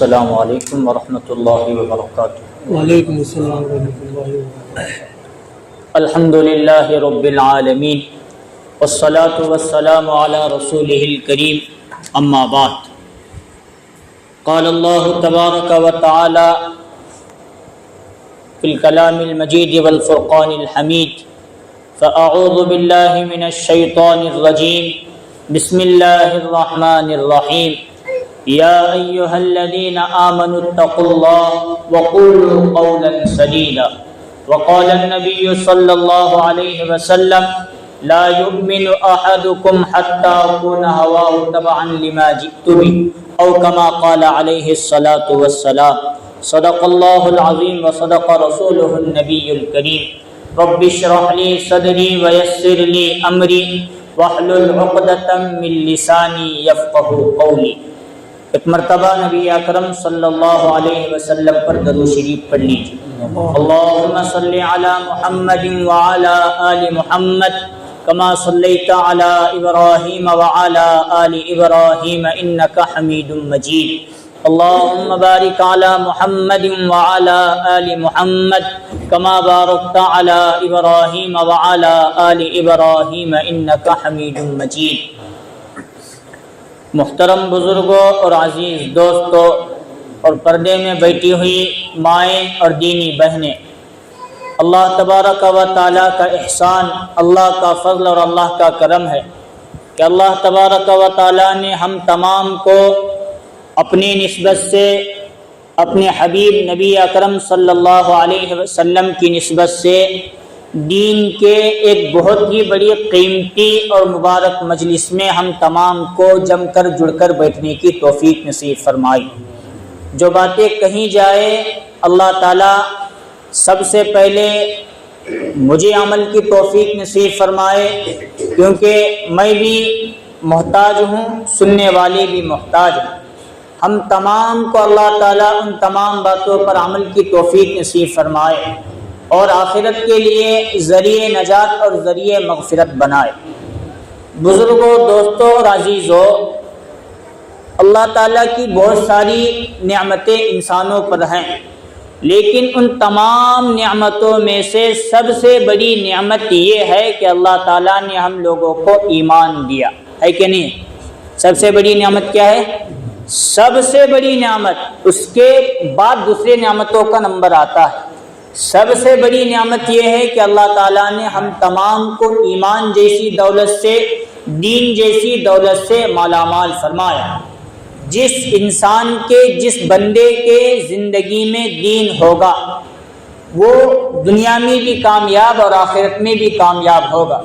السلام علیکم ورحمۃ اللہ وبرکاتہ۔ وعلیکم السلام ورحمۃ اللہ وبرکاتہ۔ الحمد للہ رب العالمین والصلاة والسلام علی رسولہ الکریم، اما بعد۔ قال اللہ تبارک وتعالی فی الکلام المجید والفرقان الحمید، فاعوذ باللہ من الشیطان الرجیم، بسم اللہ الرحمن الرحیم۔ یا ایہا الذین آمنوا اتقوا اللہ وقولوا قولا سدیدا، وقال النبی صلی اللہ علیہ وسلم لا يؤمن احدكم حتى يكون هواه تبعا لما جئت به، او كما قال عليه الصلاة والسلام۔ صدق اللہ العظیم وصدق رسولہ النبی الکریم۔ رب اشرح لی صدری ویسر لی امری واحلل عقدۃ من لسانی یفقهوا قولی۔ ایک مرتبہ نبی اکرم صلی اللہ علیہ وسلم پر درود شریف پڑھ لیجیے۔ اللہم صلی علی محمد وعلی آل محمد کما صلیت علی ابراہیم وعلی آل ابراہیم انک حمید مجید۔ اللہم بارک علی محمد وعلی آل محمد کما بارکت علی ابراہیم وعلی آل ابراہیم انک حمید مجید۔ محترم بزرگوں اور عزیز دوستوں اور پردے میں بیٹھی ہوئی مائیں اور دینی بہنیں، اللہ تبارک و تعالیٰ کا احسان، اللہ کا فضل اور اللہ کا کرم ہے کہ اللہ تبارک و تعالیٰ نے ہم تمام کو اپنی نسبت سے، اپنے حبیب نبی اکرم صلی اللہ علیہ وسلم کی نسبت سے دین کے ایک بہت ہی بڑی قیمتی اور مبارک مجلس میں ہم تمام کو جم کر جڑ کر بیٹھنے کی توفیق نصیب فرمائی۔ جو باتیں کہیں جائے اللہ تعالیٰ سب سے پہلے مجھے عمل کی توفیق نصیب فرمائے، کیونکہ میں بھی محتاج ہوں، سننے والے بھی محتاج ہیں۔ ہم تمام کو اللہ تعالیٰ ان تمام باتوں پر عمل کی توفیق نصیب فرمائے اور آخرت کے لیے ذریعہ نجات اور ذریعہ مغفرت بنائے۔ بزرگوں، دوستوں اور عزیزوں، اللہ تعالیٰ کی بہت ساری نعمتیں انسانوں پر ہیں، لیکن ان تمام نعمتوں میں سے سب سے بڑی نعمت یہ ہے کہ اللہ تعالیٰ نے ہم لوگوں کو ایمان دیا ہے کہ نہیں؟ سب سے بڑی نعمت کیا ہے؟ سب سے بڑی نعمت، اس کے بعد دوسرے نعمتوں کا نمبر آتا ہے۔ سب سے بڑی نعمت یہ ہے کہ اللہ تعالیٰ نے ہم تمام کو ایمان جیسی دولت سے، دین جیسی دولت سے مالا مال فرمایا۔ جس انسان کے، جس بندے کے زندگی میں دین ہوگا وہ دنیا میں بھی کامیاب اور آخرت میں بھی کامیاب ہوگا،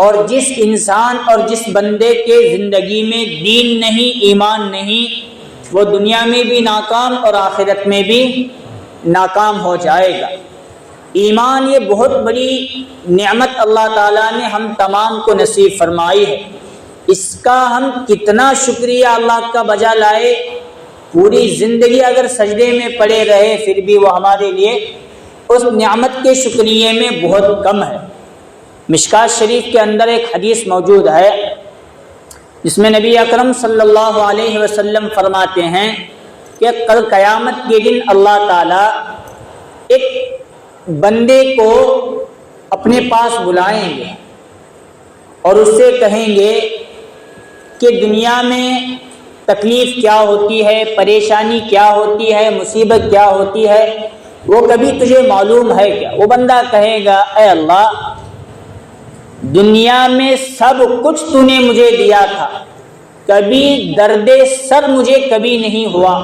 اور جس انسان اور جس بندے کے زندگی میں دین نہیں، ایمان نہیں، وہ دنیا میں بھی ناکام اور آخرت میں بھی ناکام ہو جائے گا۔ ایمان یہ بہت بڑی نعمت اللہ تعالیٰ نے ہم تمام کو نصیب فرمائی ہے۔ اس کا ہم کتنا شکریہ اللہ کا بجا لائے، پوری زندگی اگر سجدے میں پڑے رہے پھر بھی وہ ہمارے لیے اس نعمت کے شکریہ میں بہت کم ہے۔ مشکات شریف کے اندر ایک حدیث موجود ہے جس میں نبی اکرم صلی اللہ علیہ وسلم فرماتے ہیں کہ کل قیامت کے دن اللہ تعالیٰ ایک بندے کو اپنے پاس بلائیں گے اور اس سے کہیں گے کہ دنیا میں تکلیف کیا ہوتی ہے، پریشانی کیا ہوتی ہے، مصیبت کیا ہوتی ہے، وہ کبھی تجھے معلوم ہے کیا؟ وہ بندہ کہے گا اے اللہ، دنیا میں سب کچھ تو نے مجھے دیا تھا، کبھی درد سر مجھے کبھی نہیں ہوا،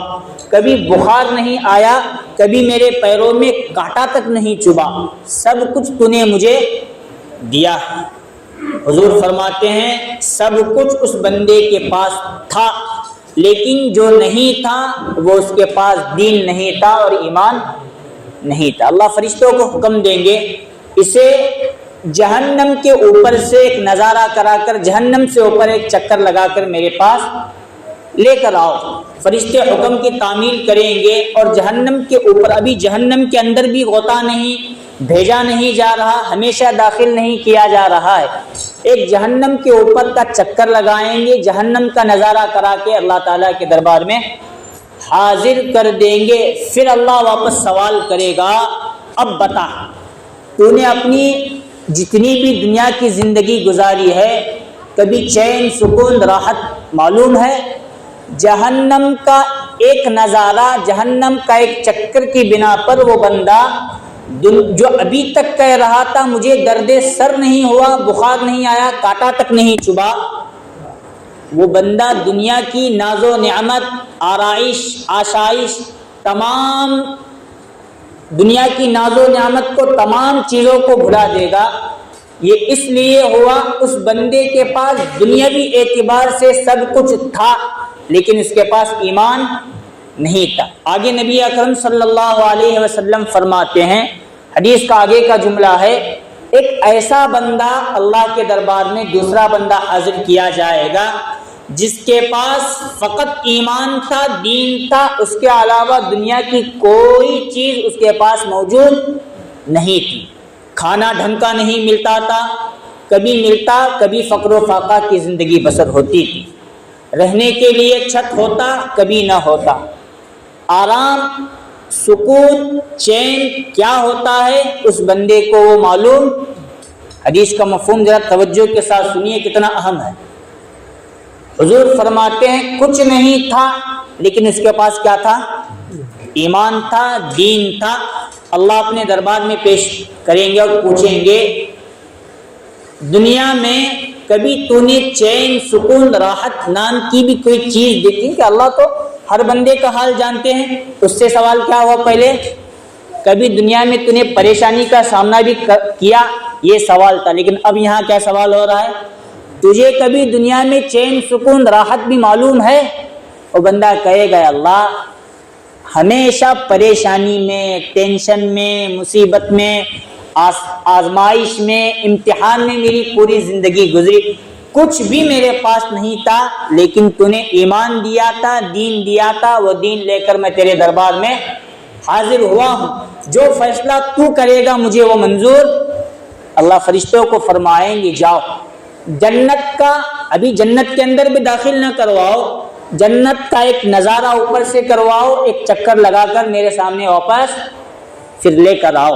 کبھی بخار نہیں آیا، کبھی میرے پیروں میں کانٹا تک نہیں چبھا، سب کچھ تو نے مجھے دیا ہے۔ حضور فرماتے ہیں سب کچھ اس بندے کے پاس تھا، لیکن جو نہیں تھا وہ اس کے پاس دین نہیں تھا اور ایمان نہیں تھا۔ اللہ فرشتوں کو حکم دیں گے اسے جہنم کے اوپر سے ایک نظارہ کرا کر، جہنم سے اوپر ایک چکر لگا کر میرے پاس لے کر آؤ۔ فرشتے حکم کی تعمیل کریں گے اور جہنم کے اوپر، ابھی جہنم کے اندر بھی غوطہ نہیں بھیجا نہیں جا رہا، ہمیشہ داخل نہیں کیا جا رہا ہے، ایک جہنم کے اوپر کا چکر لگائیں گے، جہنم کا نظارہ کرا کے اللہ تعالیٰ کے دربار میں حاضر کر دیں گے، پھر اللہ واپس سوال کرے گا اب بتا تو نے اپنی جتنی بھی دنیا کی زندگی گزاری ہے کبھی چین سکون راحت معلوم ہے؟ جہنم کا ایک نظارہ، جہنم کا ایک چکر کی بنا پر وہ بندہ جو ابھی تک کہہ رہا تھا مجھے درد سر نہیں ہوا، بخار نہیں آیا، کانٹا تک نہیں چبھا، وہ بندہ دنیا کی ناز و نعمت، آرائش، آشائش، تمام دنیا کی ناز و نعمت کو، تمام چیزوں کو بھلا دے گا۔ یہ اس لیے ہوا اس بندے کے پاس دنیاوی اعتبار سے سب کچھ تھا لیکن اس کے پاس ایمان نہیں تھا۔ آگے نبی اکرم صلی اللہ علیہ وسلم فرماتے ہیں، حدیث کا آگے کا جملہ ہے، ایک ایسا بندہ اللہ کے دربار میں دوسرا بندہ حاضر کیا جائے گا جس کے پاس فقط ایمان تھا، دین تھا، اس کے علاوہ دنیا کی کوئی چیز اس کے پاس موجود نہیں تھی۔ کھانا ڈھنگ کا نہیں ملتا تھا، کبھی ملتا کبھی فقر و فاقہ کی زندگی بسر ہوتی تھی، رہنے کے لیے چھت ہوتا کبھی نہ ہوتا۔ آرام، سکون، چین کیا ہوتا ہے اس بندے کو وہ معلوم۔ حدیث کا مفہوم ذرا توجہ کے ساتھ سنیے کتنا اہم ہے۔ حضور فرماتے ہیں کچھ نہیں تھا لیکن اس کے پاس کیا تھا؟ ایمان تھا، دین تھا۔ اللہ اپنے دربار میں پیش کریں گے اور پوچھیں گے دنیا میں کبھی تو نے چین، سکون، راحت نام کی بھی کوئی چیز دیکھی کہ اللہ تو ہر بندے کا حال جانتے ہیں۔ اس سے سوال کیا ہوا پہلے؟ کبھی دنیا میں تو نے پریشانی کا سامنا بھی کیا، یہ سوال تھا، لیکن اب یہاں کیا سوال ہو رہا ہے؟ تجھے کبھی دنیا میں چین، سکون، راحت بھی معلوم ہے؟ وہ بندہ کہے گا اللہ ہمیشہ پریشانی میں، ٹینشن میں، مصیبت میں، آزمائش میں، امتحان میں میری پوری زندگی گزری، کچھ بھی میرے پاس نہیں تھا لیکن تو نے ایمان دیا تھا، دین دیا تھا، وہ دین لے کر میں تیرے دربار میں حاضر ہوا ہوں، جو فیصلہ تو کرے گا مجھے وہ منظور۔ اللہ فرشتوں کو فرمائیں گے جاؤ جنت کا، ابھی جنت کے اندر بھی داخل نہ کرواؤ، جنت کا ایک نظارہ اوپر سے کرواؤ، ایک چکر لگا کر میرے سامنے واپس پھر لے کر آؤ۔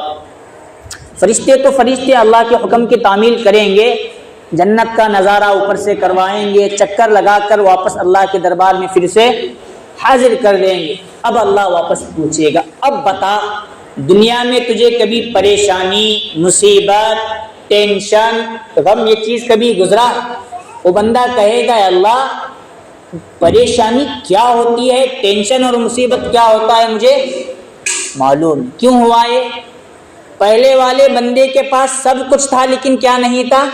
فرشتے تو فرشتے اللہ کے حکم کی تعمیل کریں گے، جنت کا نظارہ اوپر سے کروائیں گے، چکر لگا کر واپس اللہ کے دربار میں پھر سے حاضر کر دیں گے۔ اب اللہ واپس پوچھے گا اب بتا دنیا میں تجھے کبھی پریشانی، مصیبت، ٹینشن، غم یہ چیز کبھی گزرا؟ وہ بندہ کہے گا اللہ پریشانی کیا ہوتی ہے، ٹینشن اور مصیبت کیا ہوتا ہے مجھے معلوم۔ کیوں ہوا یہ؟ پہلے والے بندے کے پاس سب کچھ تھا لیکن کیا نہیں تھا؟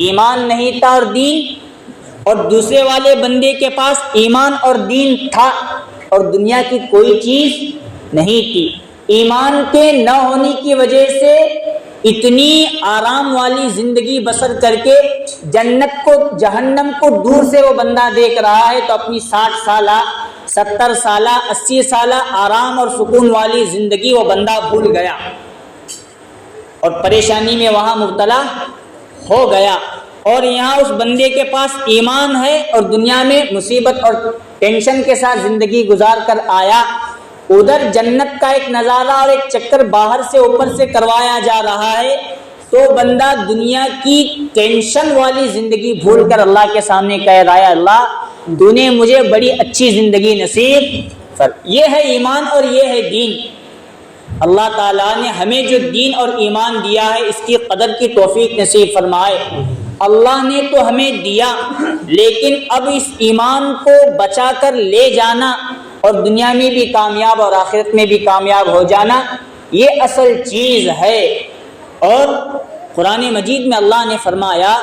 ایمان نہیں تھا اور دین، اور دوسرے والے بندے کے پاس ایمان اور دین تھا اور دنیا کی کوئی چیز نہیں تھی۔ ایمان کے نہ ہونے کی وجہ سے اتنی آرام والی زندگی بسر کر کے جنت کو، جہنم کو دور سے وہ بندہ دیکھ رہا ہے تو اپنی 60 سالہ، 70 سالہ، 80 سالہ آرام اور سکون والی زندگی وہ بندہ بھول گیا اور پریشانی میں وہاں مبتلا ہو گیا، اور یہاں اس بندے کے پاس ایمان ہے اور دنیا میں مصیبت اور ٹینشن کے ساتھ زندگی گزار کر آیا۔ ادھر جنت کا ایک نظارہ اور ایک چکر باہر سے اوپر سے کروایا جا رہا ہے تو بندہ دنیا کی ٹینشن والی زندگی بھول کر اللہ کے سامنے کہہ رہا ہے اللہ تو نے مجھے بڑی اچھی زندگی نصیب کر۔ یہ ہے ایمان اور یہ ہے دین۔ اللہ تعالیٰ نے ہمیں جو دین اور ایمان دیا ہے اس کی قدر کی توفیق نصیب فرمائے۔ اللہ نے تو ہمیں دیا لیکن اب اس ایمان کو بچا کر لے جانا اور دنیا میں بھی کامیاب اور آخرت میں بھی کامیاب ہو جانا یہ اصل چیز ہے۔ اور قرآن مجید میں اللہ نے فرمایا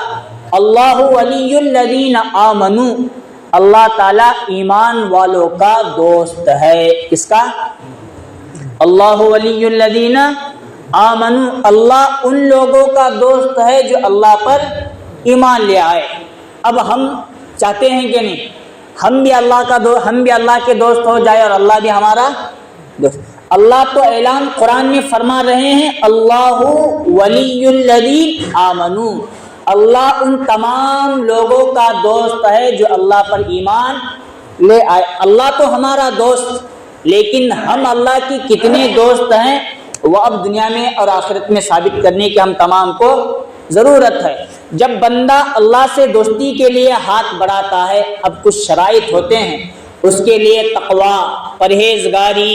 اللہ ولی الذین آمنوا، اللہ تعالیٰ ایمان والوں کا دوست ہے۔ کس کا؟ اللہ ولی الذین آمنوا، اللہ ان لوگوں کا دوست ہے جو اللہ پر ایمان لے آئے۔ اب ہم چاہتے ہیں کہ نہیں ہم بھی اللہ کے دوست ہو جائے اور اللہ بھی ہمارا دوست؟ اللہ تو اعلان قرآن میں فرما رہے ہیں اللہ ولی الذین آمنوا، اللہ ان تمام لوگوں کا دوست ہے جو اللہ پر ایمان لے آئے۔ اللہ تو ہمارا دوست، لیکن ہم اللہ کی کتنے دوست ہیں وہ اب دنیا میں اور آخرت میں ثابت کرنے کی ہم تمام کو ضرورت ہے۔ جب بندہ اللہ سے دوستی کے لیے ہاتھ بڑھاتا ہے، اب کچھ شرائط ہوتے ہیں اس کے لیے، تقویٰ، پرہیزگاری،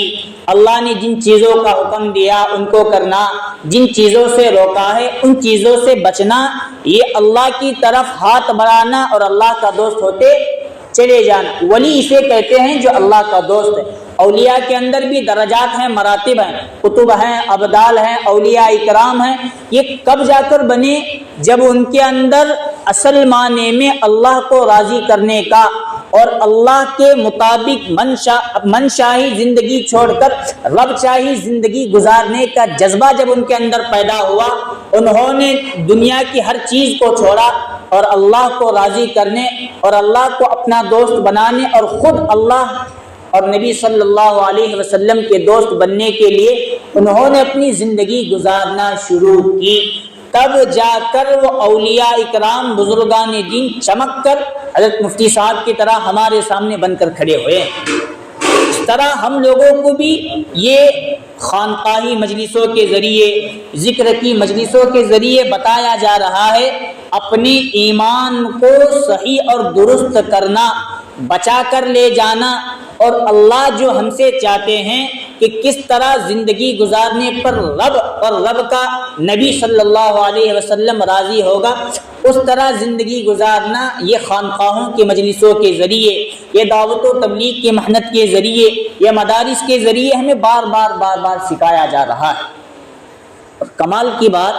اللہ نے جن چیزوں کا حکم دیا ان کو کرنا، جن چیزوں سے روکا ہے ان چیزوں سے بچنا، یہ اللہ کی طرف ہاتھ بڑھانا اور اللہ کا دوست ہوتے چلے جانا۔ ولی اسے کہتے ہیں جو اللہ کا دوست ہے۔ اولیاء کے اندر بھی درجات ہیں، مراتب ہیں، قطب ہیں، ابدال ہیں، اولیاء اکرام ہیں۔ یہ کب جا کر بنے؟ جب ان کے اندر اصل معنی میں اللہ کو راضی کرنے کا اور اللہ کے مطابق منشاہی زندگی چھوڑ کر رب چاہی زندگی گزارنے کا جذبہ جب ان کے اندر پیدا ہوا، انہوں نے دنیا کی ہر چیز کو چھوڑا اور اللہ کو راضی کرنے اور اللہ کو اپنا دوست بنانے اور خود اللہ اور نبی صلی اللہ علیہ وسلم کے دوست بننے کے لیے انہوں نے اپنی زندگی گزارنا شروع کی۔ تب جا کر وہ اولیاء اکرام بزرگان دین چمک کر حضرت مفتی صاحب کی طرح ہمارے سامنے بن کر کھڑے ہوئے۔ اس طرح ہم لوگوں کو بھی یہ خانقاہی مجلسوں کے ذریعے، ذکر کی مجلسوں کے ذریعے بتایا جا رہا ہے، اپنے ایمان کو صحیح اور درست کرنا، بچا کر لے جانا، اور اللہ جو ہم سے چاہتے ہیں کہ کس طرح زندگی گزارنے پر رب اور رب کا نبی صلی اللہ علیہ وسلم راضی ہوگا، اس طرح زندگی گزارنا، یہ خانقاہوں کے مجلسوں کے ذریعے، یہ دعوت و تبلیغ کی محنت کے ذریعے، یہ مدارس کے ذریعے ہمیں بار بار سکھایا جا رہا ہے۔ اور کمال کی بات،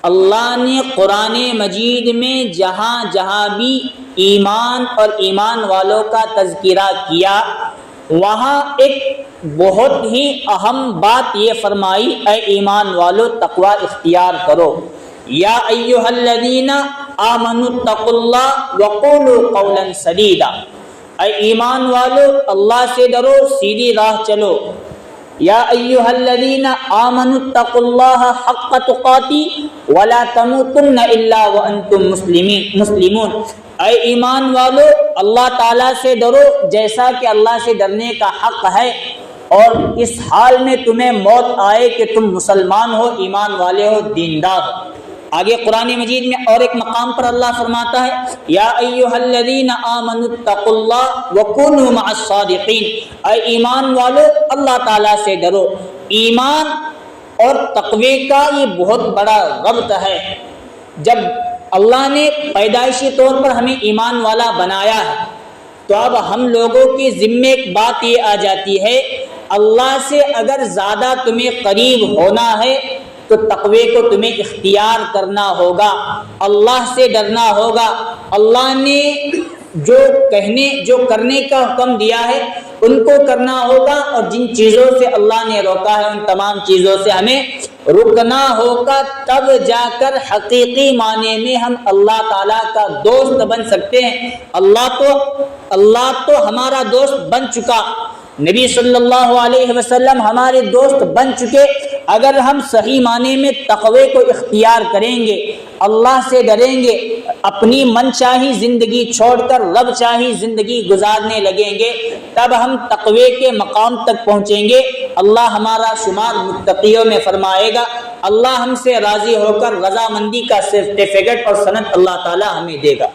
اللہ نے قرآن مجید میں جہاں جہاں بھی ایمان اور ایمان والوں کا تذکرہ کیا، وہاں ایک بہت ہی اہم بات یہ فرمائی، اے ایمان والو تقویٰ اختیار کرو۔ یا ایھا الذین آمنوا اتقوا اللہ وقولوا قولا سدیدا، اے ایمان والو اللہ سے ڈرو، سیدھی راہ چلو۔ یا ایھا الذین آمنوا اتقوا اللہ حق تقاتہ ولا تموتن الا وانتم مسلمون، اے ایمان والو اللہ تعالیٰ سے ڈرو جیسا کہ اللہ سے ڈرنے کا حق ہے، اور اس حال میں تمہیں موت آئے کہ تم مسلمان ہو، ایمان والے ہو، دیندار ہو۔ آگے قرآن مجید میں اور ایک مقام پر اللہ فرماتا ہے، یا ایھا الذین آمنوا اتقوا اللہ وکونوا مع الصادقین، اے ایمان والو اللہ تعالیٰ سے ڈرو۔ ایمان اور تقوی کا یہ بہت بڑا ربط ہے۔ جب اللہ نے پیدائشی طور پر ہمیں ایمان والا بنایا ہے، تو اب ہم لوگوں کے ذمے ایک بات یہ آ جاتی ہے، اللہ سے اگر زیادہ تمہیں قریب ہونا ہے تو تقوی کو تمہیں اختیار کرنا ہوگا، اللہ سے ڈرنا ہوگا۔ اللہ نے جو کرنے کا حکم دیا ہے ان کو کرنا ہوگا، اور جن چیزوں سے اللہ نے روکا ہے ان تمام چیزوں سے ہمیں رکنا ہوگا، تب جا کر حقیقی معنی میں ہم اللہ تعالیٰ کا دوست بن سکتے ہیں۔ اللہ تو ہمارا دوست بن چکا، نبی صلی اللہ علیہ وسلم ہمارے دوست بن چکے۔ اگر ہم صحیح معنی میں تقوی کو اختیار کریں گے، اللہ سے ڈریں گے، اپنی من چاہی زندگی چھوڑ کر رب چاہی زندگی گزارنے لگیں گے، تب ہم تقوی کے مقام تک پہنچیں گے۔ اللہ ہمارا شمار متقیوں میں فرمائے گا، اللہ ہم سے راضی ہو کر رضامندی کا سرٹیفکیٹ اور سند اللہ تعالی ہمیں دے گا۔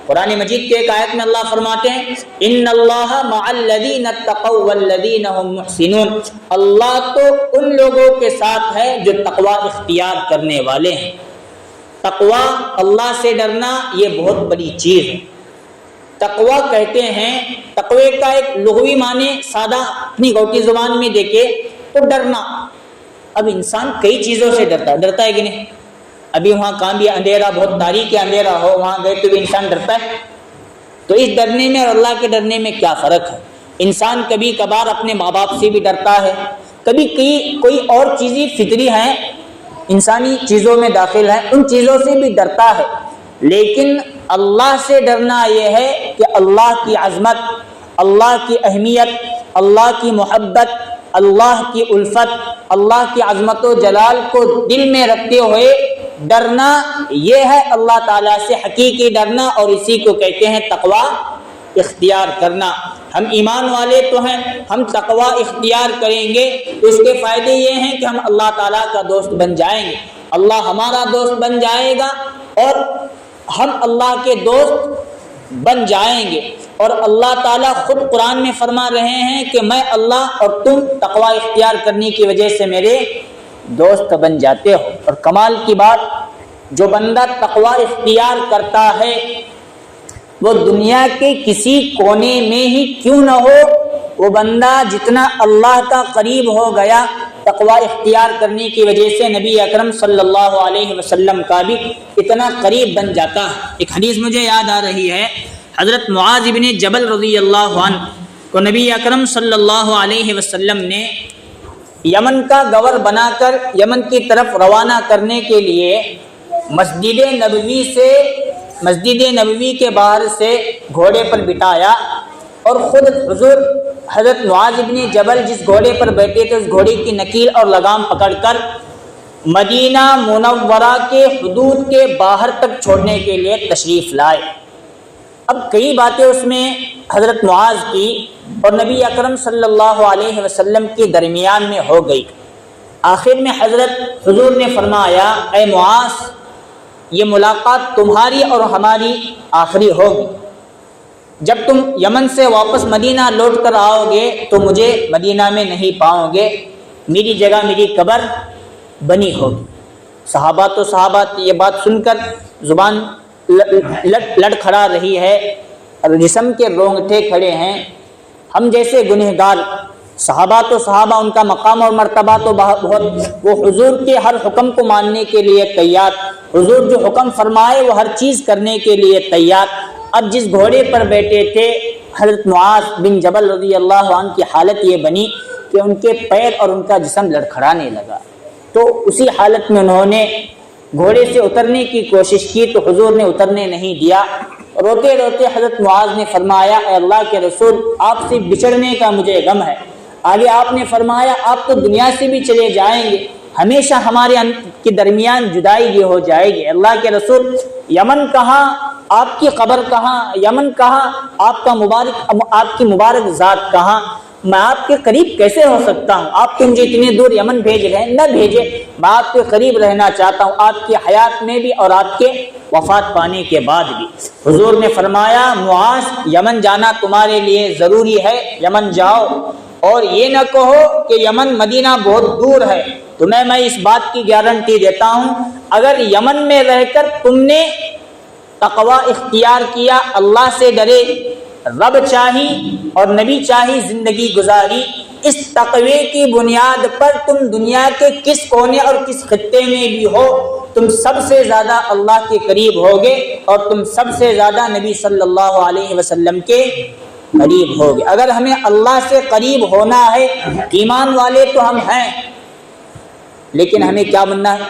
قرآن مجید کے ایک آیت میں اللہ فرماتے ہیں، ان اللہ مع الذین اتقوا والذین هم محسنون، اللہ تو ان لوگوں کے ساتھ ہے جو تقوی اختیار کرنے والے ہیں۔ تقوی، اللہ سے ڈرنا، یہ بہت بڑی چیز ہے۔ تقوی کہتے ہیں، تقوی کا ایک لغوی معنی سادہ اپنی گوٹی زبان میں دیکھے تو ڈرنا۔ اب انسان کئی چیزوں سے ڈرتا ہے کہ نہیں؟ ابھی وہاں کہاں بھی اندھیرا، بہت تاریک اندھیرا ہو، وہاں گئے تو بھی انسان ڈرتا ہے۔ تو اس ڈرنے میں اور اللہ کے ڈرنے میں کیا فرق ہے؟ انسان کبھی کبھار اپنے ماں باپ سے بھی ڈرتا ہے، کبھی کوئی اور چیزیں فطری ہیں، انسانی چیزوں میں داخل ہیں، ان چیزوں سے بھی ڈرتا ہے۔ لیکن اللہ سے ڈرنا یہ ہے کہ اللہ کی عظمت، اللہ کی اہمیت، اللہ کی محبت، اللہ کی الفت، اللہ کی عظمت و جلال کو دل میں رکھتے ہوئے ڈرنا، یہ ہے اللہ تعالیٰ سے حقیقی ڈرنا، اور اسی کو کہتے ہیں تقوی اختیار کرنا۔ ہم ایمان والے تو ہیں، ہم تقوی اختیار کریں گے تو اس کے فائدے یہ ہیں کہ ہم اللہ تعالیٰ کا دوست بن جائیں گے، اللہ ہمارا دوست بن جائے گا اور ہم اللہ کے دوست بن جائیں گے۔ اور اللہ تعالیٰ خود قرآن میں فرما رہے ہیں کہ میں اللہ اور تم تقوی اختیار کرنے کی وجہ سے میرے دوست بن جاتے ہو۔ اور کمال کی بات، جو بندہ تقوی اختیار کرتا ہے وہ دنیا کے کسی کونے میں ہی کیوں نہ ہو، وہ بندہ جتنا اللہ کا قریب ہو گیا تقوی اختیار کرنے کی وجہ سے نبی اکرم صلی اللہ علیہ وسلم کا بھی اتنا قریب بن جاتا ہے۔ ایک حدیث مجھے یاد آ رہی ہے، حضرت معاذ بن جبل رضی اللہ عنہ کو نبی اکرم صلی اللہ علیہ وسلم نے یمن کا گور بنا کر یمن کی طرف روانہ کرنے کے لیے مسجد نبوی کے باہر سے گھوڑے پر بٹھایا، اور خود حضور حضرت معاذ بن جبل جس گھوڑے پر بیٹھے تھے اس گھوڑے کی نکیل اور لگام پکڑ کر مدینہ منورہ کے حدود کے باہر تک چھوڑنے کے لیے تشریف لائے۔ اب کئی باتیں اس میں حضرت معاذ کی اور نبی اکرم صلی اللہ علیہ وسلم کے درمیان میں ہو گئی۔ آخر میں حضرت حضور نے فرمایا، اے معاذ، یہ ملاقات تمہاری اور ہماری آخری ہوگی، جب تم یمن سے واپس مدینہ لوٹ کر آؤ گے تو مجھے مدینہ میں نہیں پاؤ گے، میری جگہ میری قبر بنی ہوگی۔ صحابہ یہ بات سن کر زبان لڑ کھڑا رہی ہے، اور جسم کے رونگٹے کھڑے ہیں۔ ہم جیسے گنہگار، صحابہ ان کا مقام اور مرتبہ تو بہت، وہ حضور کے ہر حکم کو ماننے کے لیے تیار، حضور جو حکم فرمائے وہ ہر چیز کرنے کے لیے تیار۔ اب جس گھوڑے پر بیٹھے تھے حضرت معاذ بن جبل رضی اللہ عنہ کی حالت یہ بنی کہ ان کے پیر اور ان کا جسم لڑکھڑانے لگا، تو اسی حالت میں انہوں نے گھوڑے سے اترنے کی کوشش کی تو حضور نے اترنے نہیں دیا۔ روتے روتے حضرت معاذ نے فرمایا، اے اللہ کے رسول، آپ سے بچھڑنے کا مجھے غم ہے۔ آگے آپ نے فرمایا، آپ تو دنیا سے بھی چلے جائیں گے، ہمیشہ ہمارے کے درمیان جدائی یہ ہو جائے گی۔ اللہ کے رسول، یمن کہاں، آپ کی قبر کہاں، یمن کہاں، آپ کی مبارک ذات کہاں، میں آپ کے قریب کیسے ہو سکتا ہوں؟ آپ تو مجھے اتنے دور یمن بھیج رہے ہیں، نہ بھیجے، میں آپ کے قریب رہنا چاہتا ہوں، آپ کی حیات میں بھی اور آپ کے وفات پانے کے بعد بھی۔ حضور نے فرمایا، معاذ، یمن جانا تمہارے لیے ضروری ہے، یمن جاؤ، اور یہ نہ کہو کہ یمن مدینہ بہت دور ہے۔ تمہیں میں اس بات کی گارنٹی دیتا ہوں، اگر یمن میں رہ کر تم نے تقوی اختیار کیا، اللہ سے ڈرے، رب چاہی اور نبی چاہی زندگی گزاری، اس تقوی کی بنیاد پر تم دنیا کے کس کونے اور کس خطے میں بھی ہو، تم سب سے زیادہ اللہ کے قریب ہوگے اور تم سب سے زیادہ نبی صلی اللہ علیہ وسلم کے قریب ہوگے۔ اگر ہمیں اللہ سے قریب ہونا ہے، ایمان والے تو ہم ہیں، لیکن ہمیں کیا بننا ہے؟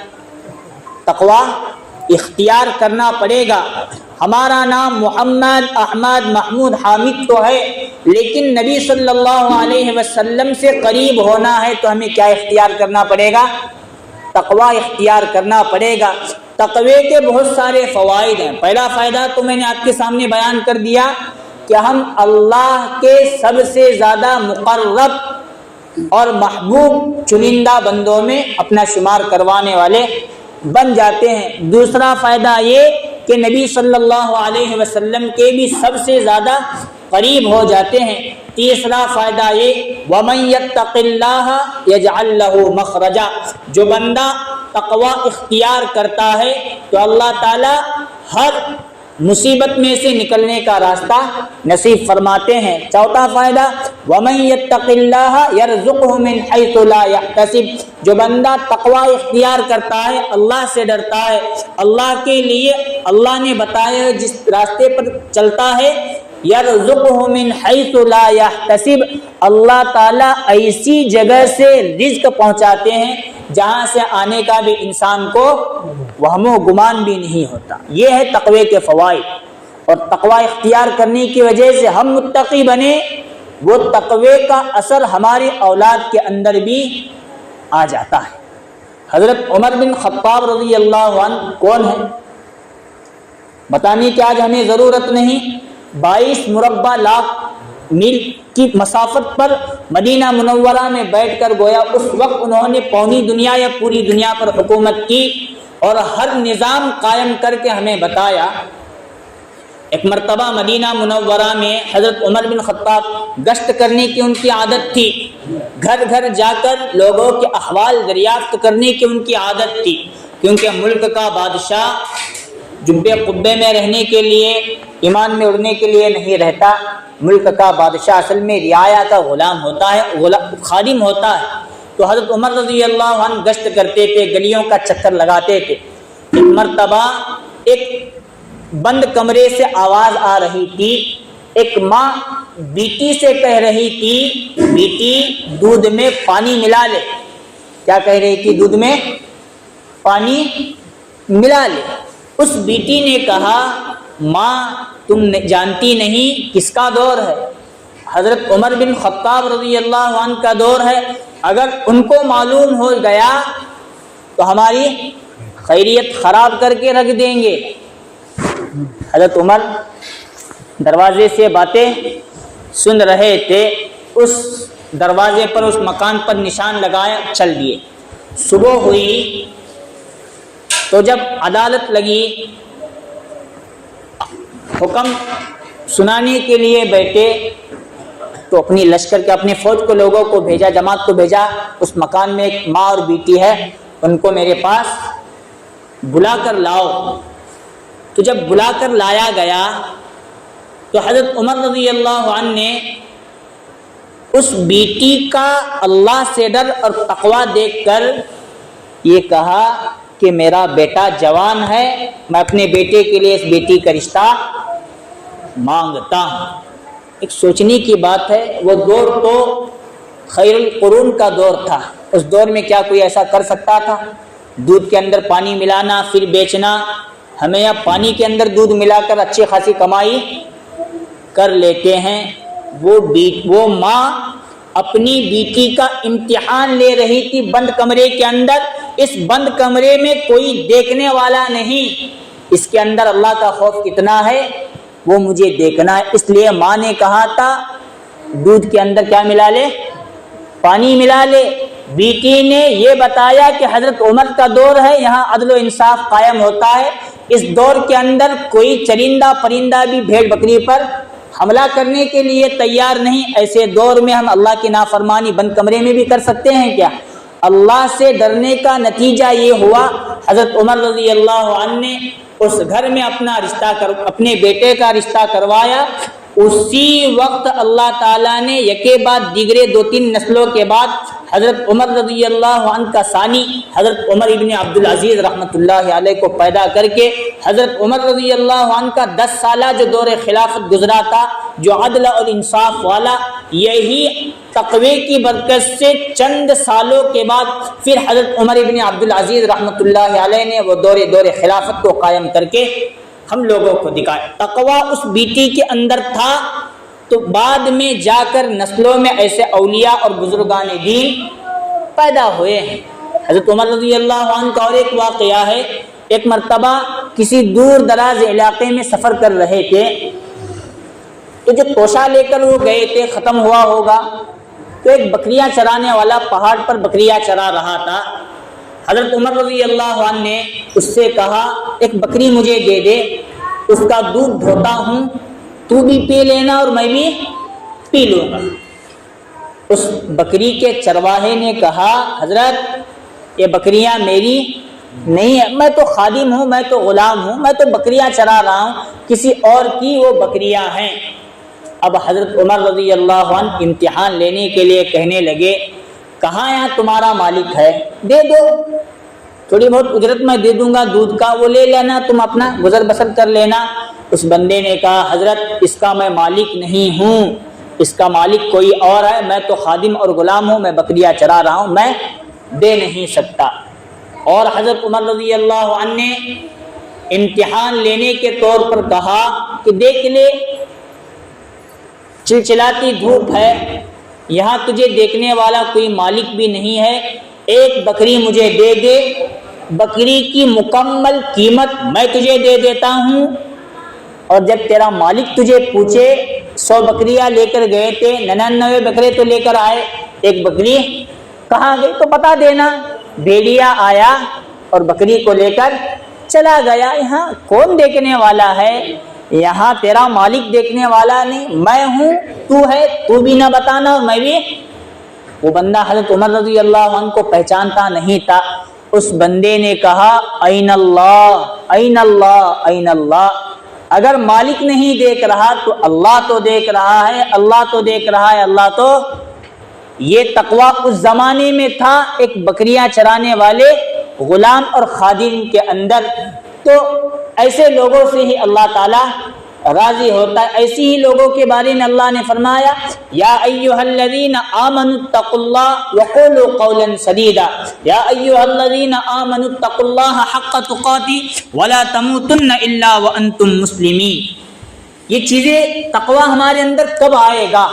تقوی اختیار کرنا پڑے گا۔ ہمارا نام محمد، احمد، محمود، حامد تو ہے، لیکن نبی صلی اللہ علیہ وسلم سے قریب ہونا ہے تو ہمیں کیا اختیار کرنا پڑے گا؟ تقوی اختیار کرنا پڑے گا۔ تقوی کے بہت سارے فوائد ہیں۔ پہلا فائدہ تو میں نے آپ کے سامنے بیان کر دیا کہ ہم اللہ کے سب سے زیادہ مقرب اور محبوب چنندہ بندوں میں اپنا شمار کروانے والے بن جاتے ہیں۔ دوسرا فائدہ یہ کہ نبی صلی اللہ علیہ وسلم کے بھی سب سے زیادہ قریب ہو جاتے ہیں۔ تیسرا فائدہ یہ، وَمَن يَتَّقِ اللَّهَ يَجْعَل لَّهُ مَخْرَجًا، جو بندہ تقوی اختیار کرتا ہے تو اللہ تعالی ہر مصیبت میں سے نکلنے کا راستہ نصیب فرماتے ہیں۔ چوتھا فائدہ، وَمَن يَتَّقِ اللَّهَ يَرْزُقْهُ مِنْ حَيْثُ لَا يَحْتَسِبُ، جو بندہ تقوی اختیار کرتا ہے، اللہ سے ڈرتا ہے، اللہ کے لیے اللہ نے بتایا جس راستے پر چلتا ہے، يَرْزُقْهُ مِنْ حَيْثُ لَا يَحْتَسِبُ، اللہ تعالیٰ ایسی جگہ سے رزق پہنچاتے ہیں جہاں سے آنے کا بھی انسان کو وہم و گمان بھی نہیں ہوتا۔ یہ ہے تقوی کے فوائد، اور تقوی اختیار کرنے کی وجہ سے ہم متقی بنے، وہ تقوی کا اثر ہماری اولاد کے اندر بھی آ جاتا ہے۔ حضرت عمر بن خطاب رضی اللہ عنہ کون ہے؟ بتانے کی آج ہمیں ضرورت نہیں، 22 مربع لاکھ میل کی مسافت پر مدینہ منورہ میں بیٹھ کر گویا اس وقت انہوں نے پوری دنیا یا پوری دنیا پر حکومت کی اور ہر نظام قائم کر کے ہمیں بتایا۔ ایک مرتبہ مدینہ منورہ میں حضرت عمر بن خطاب گشت کرنے کی ان کی عادت تھی، گھر گھر جا کر لوگوں کے احوال دریافت کرنے کی ان کی عادت تھی، کیونکہ ملک کا بادشاہ جبے قبے میں رہنے کے لیے، ایمان میں اڑنے کے لیے نہیں رہتا۔ ملک کا بادشاہ اصل میں رعایا کا غلام ہوتا ہے، خادم ہوتا ہے۔ تو حضرت عمر رضی اللہ عنہ گشت کرتے تھے، گلیوں کا چکر لگاتے تھے۔ ایک مرتبہ ایک بند کمرے سے آواز آ رہی تھی، ایک ماں بیٹی سے کہہ رہی تھی بیٹی دودھ میں پانی ملا لے۔ کیا کہہ رہی تھی؟ دودھ میں پانی ملا لے۔ اس بیٹی نے کہا ماں تم جانتی نہیں کس کا دور ہے؟ حضرت عمر بن خطاب رضی اللہ عنہ کا دور ہے، اگر ان کو معلوم ہو گیا تو ہماری خیریت خراب کر کے رکھ دیں گے۔ حضرت عمر دروازے سے باتیں سن رہے تھے، اس دروازے پر اس مکان پر نشان لگایا، چل دیے۔ صبح ہوئی تو جب عدالت لگی، حکم سنانے کے لیے بیٹھے تو اپنی لشکر کے اپنے فوج کو لوگوں کو بھیجا، جماعت کو بھیجا، اس مکان میں ایک ماں اور بیٹی ہے، ان کو میرے پاس بلا کر لاؤ۔ تو جب بلا کر لایا گیا تو حضرت عمر رضی اللہ عنہ نے اس بیٹی کا اللہ سے ڈر اور تقوی دیکھ کر یہ کہا کہ میرا بیٹا جوان ہے، میں اپنے بیٹے کے لیے اس بیٹی کا رشتہ مانگتا ہوں۔ ایک سوچنے کی بات ہے، وہ دور تو خیر القرون کا دور تھا، اس دور میں کیا کوئی ایسا کر سکتا تھا؟ دودھ کے اندر پانی ملانا پھر بیچنا، ہمیں یہاں پانی کے اندر دودھ ملا کر اچھی خاصی کمائی کر لیتے ہیں۔ وہ ماں اپنی بیٹی کا امتحان لے رہی تھی بند کمرے کے اندر، اس بند کمرے میں کوئی دیکھنے والا نہیں، اس کے اندر اللہ کا خوف کتنا ہے وہ مجھے دیکھنا ہے۔ اس لیے ماں نے کہا تھا دودھ کے اندر کیا ملا لے؟ پانی ملا لے۔ بیٹی نے یہ بتایا کہ حضرت عمر کا دور ہے، یہاں عدل و انصاف قائم ہوتا ہے، اس دور کے اندر کوئی چرندہ پرندہ بھی بھیڑ بکری پر حملہ کرنے کے لیے تیار نہیں۔ ایسے دور میں ہم اللہ کی نافرمانی بند کمرے میں بھی کر سکتے ہیں کیا؟ اللہ سے ڈرنے کا نتیجہ یہ ہوا، حضرت عمر رضی اللہ عنہ نے اس گھر میں اپنے بیٹے کا رشتہ کروایا۔ اسی وقت اللہ تعالیٰ نے یکے بعد دیگرے 2-3 نسلوں کے بعد حضرت عمر رضی اللہ عنہ کا ثانی حضرت عمر ابن عبدالعزیز رحمۃ اللہ علیہ کو پیدا کر کے حضرت عمر رضی اللہ عنہ کا 10 سالہ جو دور خلافت گزرا تھا، جو عدل اور انصاف والا، یہی تقوی کی برکت سے چند سالوں کے بعد پھر حضرت عمر ابن عبدالعزیز رحمۃ اللہ علیہ نے وہ دور خلافت کو قائم کر کے ہم لوگوں کو دکھایا۔ تقوی اس بیٹی کے اندر تھا تو بعد میں جا کر نسلوں میں ایسے اولیاء اور بزرگان دین پیدا ہوئے ہیں۔ حضرت عمر رضی اللہ عنہ کا اور ایک واقعہ ہے، ایک مرتبہ کسی دور دراز علاقے میں سفر کر رہے تھے، تو جو توشہ لے کر وہ گئے تھے ختم ہوا ہوگا، تو ایک بکریاں چرانے والا پہاڑ پر بکریاں چرا رہا تھا۔ حضرت عمر رضی اللہ عنہ نے اس سے کہا ایک بکری مجھے دے دے، اس کا دودھ دھوتا ہوں، تو بھی پی لینا اور میں بھی پی لوں گا۔ اس بکری کے چرواہے نے کہا حضرت یہ بکریاں میری نہیں ہے، میں تو خادم ہوں، میں تو غلام ہوں، میں تو بکریاں چرا رہا ہوں، کسی اور کی وہ بکریاں ہیں۔ اب حضرت عمر رضی اللہ عنہ امتحان لینے کے لیے کہنے لگے کہاں یہاں تمہارا مالک ہے، دے دو، تھوڑی بہت اجرت میں دے دوں گا دودھ کا، وہ لے لینا، تم اپنا گزر بسر کر لینا۔ اس بندے نے کہا حضرت اس کا میں مالک نہیں ہوں، اس کا مالک کوئی اور ہے، میں تو خادم اور غلام ہوں، میں بکریاں چرا رہا ہوں، میں دے نہیں سکتا۔ اور حضرت عمر رضی اللہ عنہ نے امتحان لینے کے طور پر کہا کہ دیکھ لے چلچلاتی دھوپ ہے، یہاں تجھے دیکھنے والا کوئی مالک بھی نہیں ہے، ایک بکری مجھے دے دے، بکری کی مکمل قیمت میں تجھے دے دیتا ہوں، اور جب تیرا مالک تجھے پوچھے 100 بکریاں لے کر گئے تھے، 99 بکرے تو لے کر آئے، ایک بکری کہاں گئی تو بتا دینا۔ بھیڑیا آیا اور بکری کو لے کر چلا گیا۔ یہاں کون دیکھنے والا ہے؟ یہاں تیرا مالک دیکھنے والا نہیں، میں ہوں، تو ہے، تو بھی نہ بتانا اور میں بھی۔ وہ بندہ حضرت عمر رضی اللہ عنہ کو پہچانتا نہیں تھا۔ اس بندے نے کہا این اللہ این اللہ این اللہ، اگر مالک نہیں دیکھ رہا تو اللہ تو دیکھ رہا ہے، اللہ تو دیکھ رہا ہے، اللہ تو۔ یہ تقویٰ اس زمانے میں تھا ایک بکریاں چرانے والے غلام اور خادم کے اندر۔ تو ایسے لوگوں سے ہی اللہ تعالیٰ راضی ہوتا ہے۔ ایسے ہی لوگوں کے بارے میں اللہ نے فرمایا یا ایھا الذین آمنوا اتقوا اللہ وقولوا قولا سدیدا، یا ایھا الذین آمنوا اتقوا اللہ حق تقاته ولا تموتن الا وانتم مسلمین۔ یہ چیزیں تقویٰ ہمارے اندر کب آئے گا؟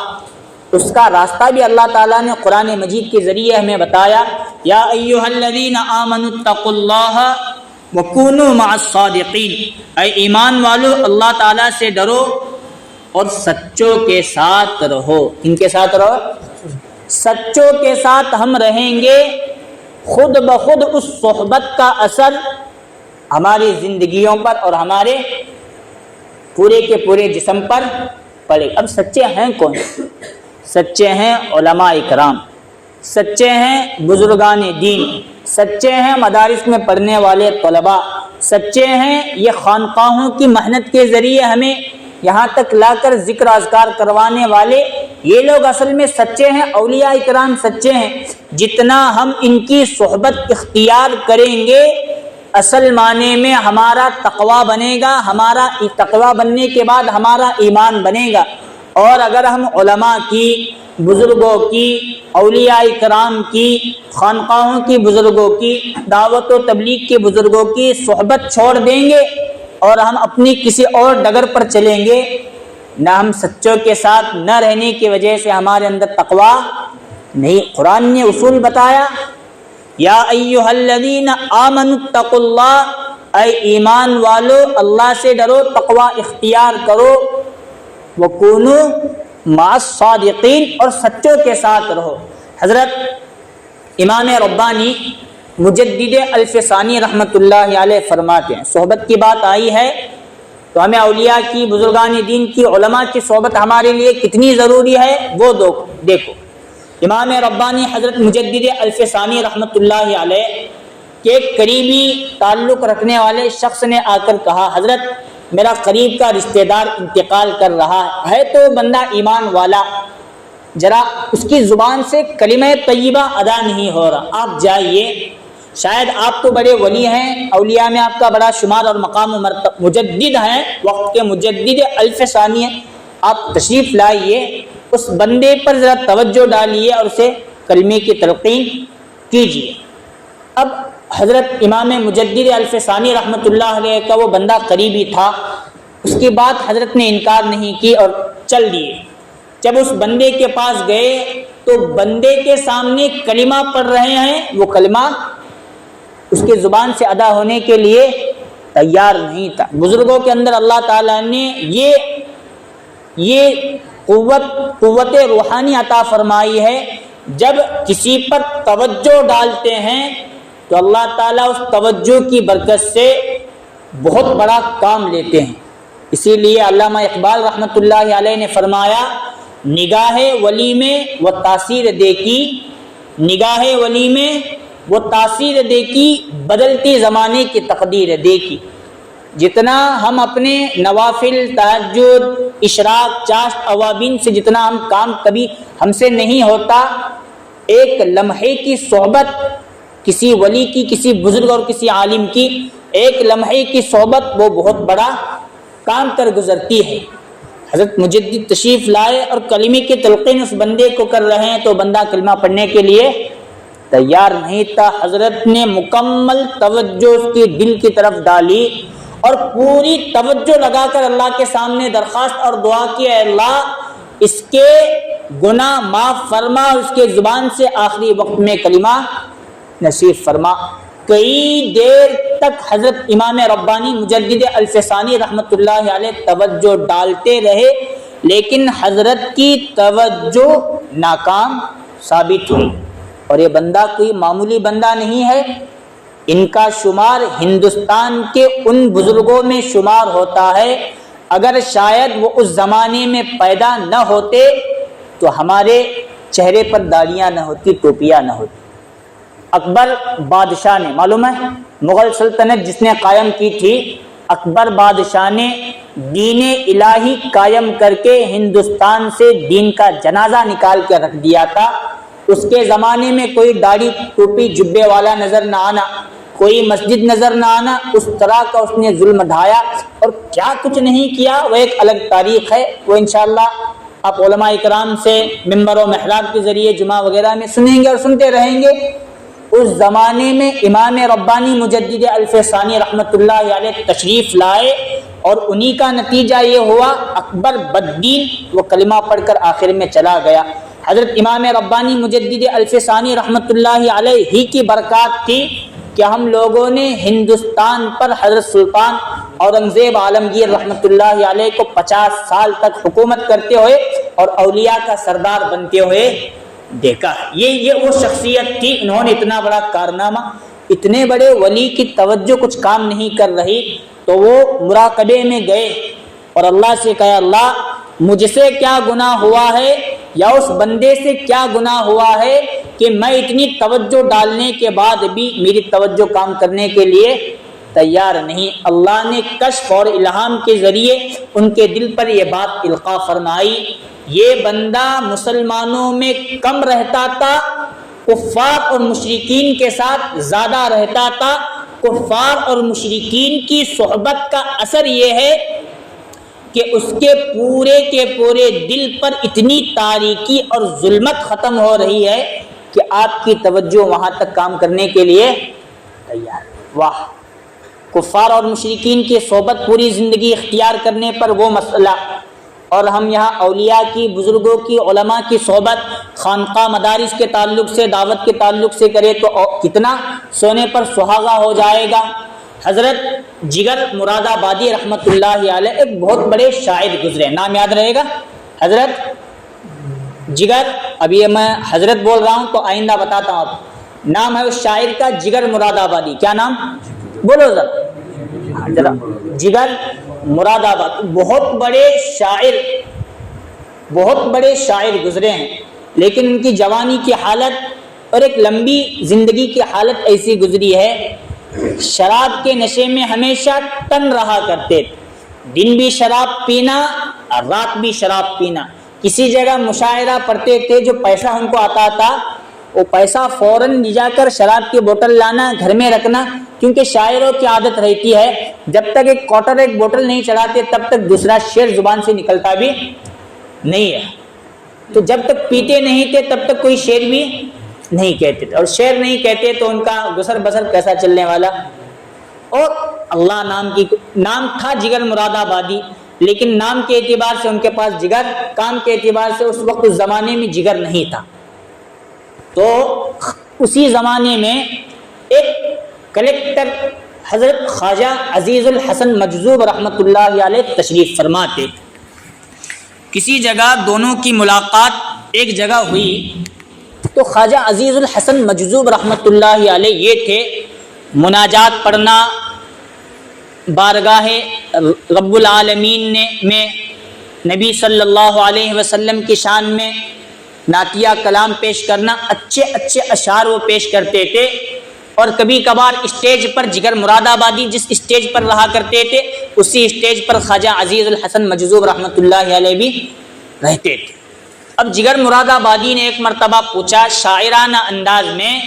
اس کا راستہ بھی اللہ تعالیٰ نے قرآن مجید کے ذریعے ہمیں بتایا، یا ایھا الذین آمنوا اتقوا اللہ وَكُونُوا مَعَ الصَّادِقِينَ، اے ایمان والو اللہ تعالیٰ سے ڈرو اور سچوں کے ساتھ رہو۔ کن کے ساتھ رہو؟ سچوں کے ساتھ ہم رہیں گے، خود بخود اس صحبت کا اثر ہماری زندگیوں پر اور ہمارے پورے کے پورے جسم پر پڑے۔ اب سچے ہیں کون؟ سچے ہیں علماء کرام، سچے ہیں بزرگان دین، سچے ہیں مدارس میں پڑھنے والے طلباء، سچے ہیں یہ خانقاہوں کی محنت کے ذریعے ہمیں یہاں تک لا کر ذکر اذکار کروانے والے، یہ لوگ اصل میں سچے ہیں۔ اولیاء کرام سچے ہیں۔ جتنا ہم ان کی صحبت اختیار کریں گے اصل معنی میں ہمارا تقویٰ بنے گا، ہمارا تقویٰ بننے کے بعد ہمارا ایمان بنے گا۔ اور اگر ہم علماء کی، بزرگوں کی، اولیاء کرام کی، خانقاہوں کی بزرگوں کی، دعوت و تبلیغ کے بزرگوں کی صحبت چھوڑ دیں گے اور ہم اپنی کسی اور ڈگر پر چلیں گے، نہ ہم سچوں کے ساتھ نہ رہنے کی وجہ سے ہمارے اندر تقویٰ نہیں۔ قرآن نے اصول بتایا، یا ایھا الذین آمنوا اتقوا اللہ، اے ایمان والو اللہ سے ڈرو، تقویٰ اختیار کرو، وَكُونُوا مَعَ الصَّادِقِينَ، اور سچوں کے ساتھ رہو۔ حضرت امام ربانی مجدد الفسانی رحمۃ اللہ علیہ فرماتے ہیں، صحبت کی بات آئی ہے تو ہمیں اولیاء کی، بزرگان دین کی، علماء کی صحبت ہمارے لیے کتنی ضروری ہے وہ دیکھو۔ امام ربانی حضرت مجدد الفسانی رحمۃ اللہ علیہ کے ایک قریبی تعلق رکھنے والے شخص نے آ کر کہا، حضرت میرا قریب کا رشتہ دار انتقال کر رہا ہے تو بندہ ایمان والا، ذرا اس کی زبان سے کلمہ طیبہ ادا نہیں ہو رہا، آپ جائیے، شاید آپ تو بڑے ولی ہیں، اولیاء میں آپ کا بڑا شمار اور مقام و مرتبہ، مجدد ہیں، وقت کے مجدد الفسانی ہیں، آپ تشریف لائیے، اس بندے پر ذرا توجہ ڈالیے اور اسے کلمے کی تلقین کیجیے۔ اب حضرت امام مجدد الفسانی رحمۃ اللہ علیہ کا وہ بندہ قریبی تھا، اس کی بات حضرت نے انکار نہیں کی اور چل دیے۔ جب اس بندے کے پاس گئے تو بندے کے سامنے کلمہ پڑھ رہے ہیں، وہ کلمہ اس کی زبان سے ادا ہونے کے لیے تیار نہیں تھا۔ بزرگوں کے اندر اللہ تعالیٰ نے یہ قوت روحانی عطا فرمائی ہے، جب کسی پر توجہ ڈالتے ہیں تو اللہ تعالیٰ اس توجہ کی برکت سے بہت بڑا کام لیتے ہیں۔ اسی لیے علامہ اقبال رحمۃ اللہ علیہ نے فرمایا، نگاہ ولی میں وہ تاثیر دیکھی، نگاہ ولی میں وہ تاثیر دیکھی، بدلتی زمانے کی تقدیر دیکھی۔ جتنا ہم اپنے نوافل، تہجد، اشراق، چاشت، اوابین سے جتنا ہم کام کبھی ہم سے نہیں ہوتا، ایک لمحے کی صحبت کسی ولی کی، کسی بزرگ اور کسی عالم کی، ایک لمحے کی صحبت وہ بہت بڑا کام کر گزرتی ہے۔ حضرت مجدد تشریف لائے اور کلمے کی تلقین اس بندے کو کر رہے ہیں تو بندہ کلمہ پڑھنے کے لیے تیار نہیں تھا۔ حضرت نے مکمل توجہ اس کی دل کی طرف ڈالی اور پوری توجہ لگا کر اللہ کے سامنے درخواست اور دعا کی، اے اللہ اس کے گناہ معاف فرما اور اس کے زبان سے آخری وقت میں کلمہ نصیب فرما۔ کئی دیر تک حضرت امام ربانی مجدد الفسانی رحمۃ اللہ علیہ توجہ ڈالتے رہے، لیکن حضرت کی توجہ ناکام ثابت ہوئی۔ اور یہ بندہ کوئی معمولی بندہ نہیں ہے، ان کا شمار ہندوستان کے ان بزرگوں میں شمار ہوتا ہے، اگر شاید وہ اس زمانے میں پیدا نہ ہوتے تو ہمارے چہرے پر داڑیاں نہ ہوتی، ٹوپیاں نہ ہوتی۔ اکبر بادشاہ نے، معلوم ہے مغل سلطنت جس نے قائم کی تھی، اکبر بادشاہ نے دین الہی قائم کر کے ہندوستان سے دین کا جنازہ نکال کے رکھ دیا تھا۔ اس کے زمانے میں کوئی داڑھی ٹوپی جبے والا نظر نہ آنا، کوئی مسجد نظر نہ آنا، اس طرح کا اس نے ظلم ڈھایا اور کیا کچھ نہیں کیا، وہ ایک الگ تاریخ ہے، وہ انشاءاللہ آپ علماء اکرام سے ممبر و محراب کے ذریعے جمعہ وغیرہ میں سنیں گے اور سنتے رہیں گے۔ اس زمانے میں امام ربانی مجدد الفسانی رحمۃ اللہ علیہ تشریف لائے اور انہی کا نتیجہ یہ ہوا، اکبر بددین وہ کلمہ پڑھ کر آخر میں چلا گیا۔ حضرت امام ربانی مجدد الفسانی رحمۃ اللہ علیہ ہی کی برکات تھی کہ ہم لوگوں نے ہندوستان پر حضرت سلطان اورنگزیب عالمگیر رحمۃ اللہ علیہ کو 50 سال تک حکومت کرتے ہوئے اور اولیاء کا سردار بنتے ہوئے دیکھا ہے۔ یہ وہ شخصیت تھی، انہوں نے اتنا بڑا کارنامہ، اتنے بڑے ولی کی توجہ کچھ کام نہیں کر رہی تو وہ مراقبے میں گئے اور اللہ سے کہا، اللہ مجھ سے کیا گناہ ہوا ہے یا اس بندے سے کیا گناہ ہوا ہے کہ میں اتنی توجہ ڈالنے کے بعد بھی میری توجہ کام کرنے کے لیے تیار نہیں۔ اللہ نے کشف اور الہام کے ذریعے ان کے دل پر یہ بات القاء فرمائی، یہ بندہ مسلمانوں میں کم رہتا تھا، کفار اور مشرکین کے ساتھ زیادہ رہتا تھا۔ کفار اور مشرکین کی صحبت کا اثر یہ ہے کہ اس کے پورے دل پر اتنی تاریکی اور ظلمت ختم ہو رہی ہے کہ آپ کی توجہ وہاں تک کام کرنے کے لیے تیار۔ واہ، کفار اور مشرکین کی صحبت پوری زندگی اختیار کرنے پر وہ مسئلہ، اور ہم یہاں اولیاء کی، بزرگوں کی، علماء کی صحبت خانقاہ مدارس کے تعلق سے، دعوت کے تعلق سے کرے تو کتنا سونے پر سہاگا ہو جائے گا۔ حضرت جگر مراد آبادی رحمۃ اللہ علیہ ایک بہت بڑے شاعر گزرے، نام یاد رہے گا حضرت جگر، ابھی میں حضرت بول رہا ہوں تو آئندہ بتاتا ہوں آپ، نام ہے اس شاعر کا جگر مراد آبادی، کیا نام بولو ذرا، جگر مراد آباد، بہت بڑے شاعر گزرے ہیں، لیکن ان کی جوانی کی حالت اور ایک لمبی زندگی کی حالت ایسی گزری ہے، شراب کے نشے میں ہمیشہ ٹن رہا کرتے تھے، دن بھی شراب پینا اور رات بھی شراب پینا۔ کسی جگہ مشاعرہ پڑھتے تھے، جو پیسہ ان کو آتا تھا وہ پیسہ فوراً لے جا کر شراب کی بوتل لانا، گھر میں رکھنا، کیونکہ شاعروں کی عادت رہتی ہے جب تک ایک کوٹر ایک بوتل نہیں چڑھاتے تب تک دوسرا شعر زبان سے نکلتا بھی نہیں ہے، تو جب تک پیتے نہیں تھے تب تک کوئی شعر بھی نہیں کہتے تھے، اور شعر نہیں کہتے تو ان کا گزر بسر کیسا چلنے والا۔ اور اللہ نام تھا جگر مراد آبادی، لیکن نام کے اعتبار سے ان کے پاس جگر، کام کے اعتبار سے اس وقت اس زمانے میں جگر نہیں تھا۔ تو اسی زمانے میں ایک کلیکٹر حضرت خواجہ عزیز الحسن مجذوب رحمۃ اللہ علیہ تشریف فرماتے، کسی جگہ دونوں کی ملاقات ایک جگہ ہوئی، تو خواجہ عزیز الحسن مجذوب رحمۃ اللہ علیہ یہ تھے، مناجات پڑھنا، بارگاہ رب العالمین میں نبی صلی اللہ علیہ وسلم کی شان میں نعتیہ کلام پیش کرنا، اچھے اشعار وہ پیش کرتے تھے، اور کبھی کبھار اسٹیج پر جگر مراد آبادی جس اسٹیج پر رہا کرتے تھے اسی اسٹیج پر خواجہ عزیز الحسن مجذوب رحمۃ اللہ علیہ بھی رہتے تھے۔ اب جگر مراد آبادی نے ایک مرتبہ پوچھا شاعرانہ انداز میں،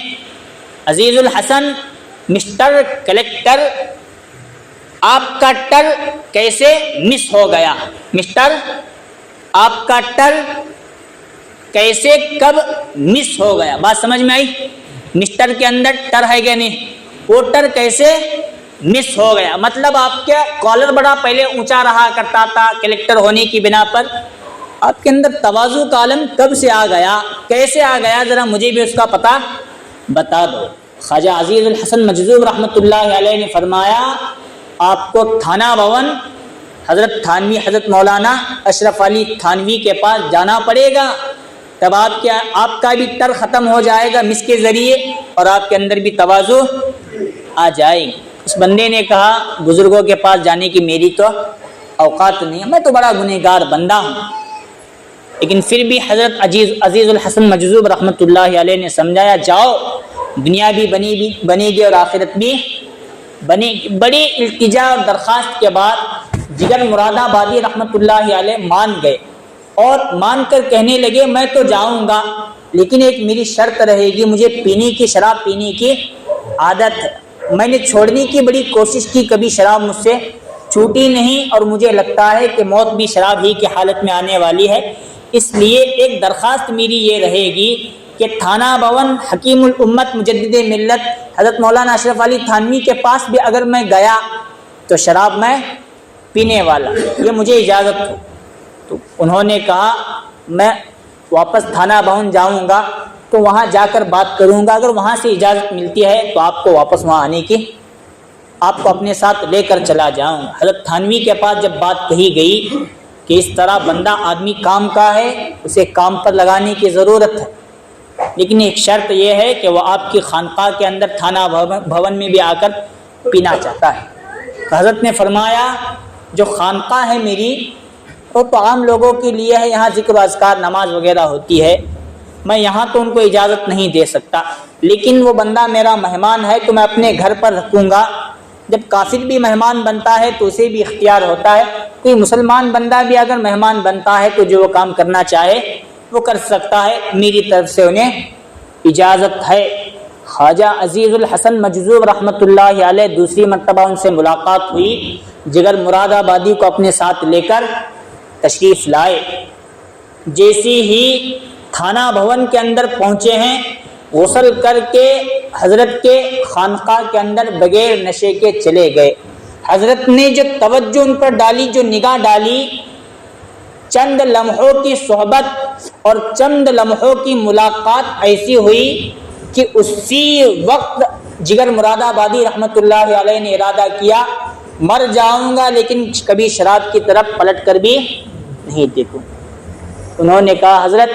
عزیز الحسن مسٹر کلیکٹر، آپ کا ٹر کیسے مس ہو گیا؟ مسٹر، آپ کا ٹر کیسے کب مس ہو گیا؟ بات سمجھ میں آئی؟ مسٹر کے اندر ٹر ہے کہ نہیں، وہ ٹر کیسے مس ہو گیا؟ مطلب آپ کا کالر بڑا پہلے اونچا رہا کرتا تھا کلیکٹر ہونے کی بنا پر، آپ کے اندر تواضع کا عالم کب سے آ گیا، کیسے آ گیا، ذرا مجھے بھی اس کا پتہ بتا دو۔ خواجہ عزیز الحسن مجذوب رحمۃ اللہ علیہ نے فرمایا آپ کو تھانہ بھون حضرت تھانوی حضرت مولانا اشرف علی تھانوی کے پاس جانا پڑے گا، تب آپ کا بھی تر ختم ہو جائے گا مس کے ذریعے اور آپ کے اندر بھی تواضع آ جائے گی۔ اس بندے نے کہا بزرگوں کے پاس جانے کی میری تو اوقات نہیں ہے، میں تو بڑا گنہگار بندہ ہوں، لیکن پھر بھی حضرت عزیز الحسن مجذوب رحمۃ اللہ علیہ نے سمجھایا جاؤ، دنیا بھی بنے گی اور آخرت بھی بنے گی۔ بڑی التجا اور درخواست کے بعد جگر مراد آبادی رحمۃ اللہ علیہ مان گئے اور مان کر کہنے لگے میں تو جاؤں گا، لیکن ایک میری شرط رہے گی، مجھے شراب پینے کی عادت ہے، میں نے چھوڑنے کی بڑی کوشش کی، کبھی شراب مجھ سے چھوٹی نہیں اور مجھے لگتا ہے کہ موت بھی شراب ہی کی حالت میں آنے والی ہے، اس لیے ایک درخواست میری یہ رہے گی کہ تھانہ بھون حکیم الامت مجدد ملت حضرت مولانا اشرف علی تھانوی کے پاس بھی اگر میں گیا تو شراب میں پینے والا، یہ مجھے اجازت ہو۔ تو انہوں نے کہا میں واپس تھانہ بھون جاؤں گا تو وہاں جا کر بات کروں گا، اگر وہاں سے اجازت ملتی ہے تو آپ کو واپس وہاں آنے کی، آپ کو اپنے ساتھ لے کر چلا جاؤں گا۔ حضرت تھانوی کے پاس جب بات کہی گئی کہ اس طرح بندہ آدمی کام کا ہے، اسے کام پر لگانے کی ضرورت ہے، لیکن ایک شرط یہ ہے کہ وہ آپ کی خانقاہ کے اندر تھانہ بھون میں بھی آ کر پینا چاہتا ہے۔ تو حضرت نے فرمایا جو خانقاہ ہے میری وہ تو عام لوگوں کے لیے ہے، یہاں ذکر و اذکار نماز وغیرہ ہوتی ہے، میں یہاں تو ان کو اجازت نہیں دے سکتا، لیکن وہ بندہ میرا مہمان ہے تو میں اپنے گھر پر رکھوں گا۔ جب کافر بھی مہمان بنتا ہے تو اسے بھی اختیار ہوتا ہے، کوئی مسلمان بندہ بھی اگر مہمان بنتا ہے تو جو وہ کام کرنا چاہے وہ کر سکتا ہے، میری طرف سے انہیں اجازت ہے۔ خواجہ عزیز الحسن مجذوب رحمۃ اللہ علیہ دوسری مرتبہ ان سے ملاقات ہوئی، جگر مراد آبادی کو اپنے ساتھ لے کر تشریف لائے۔ جیسی ہی تھانہ بھون کے اندر پہنچے ہیں، غسل کر کے حضرت کے خانقاہ کے اندر بغیر نشے کے چلے گئے۔ حضرت نے جو توجہ ان پر ڈالی، جو نگاہ ڈالی، چند لمحوں کی صحبت اور چند لمحوں کی ملاقات ایسی ہوئی کہ اسی وقت جگر مراد آبادی رحمۃ اللہ علیہ نے ارادہ کیا مر جاؤں گا لیکن کبھی شراب کی طرف پلٹ کر بھی نہیں دیکھوں۔ انہوں نے کہا حضرت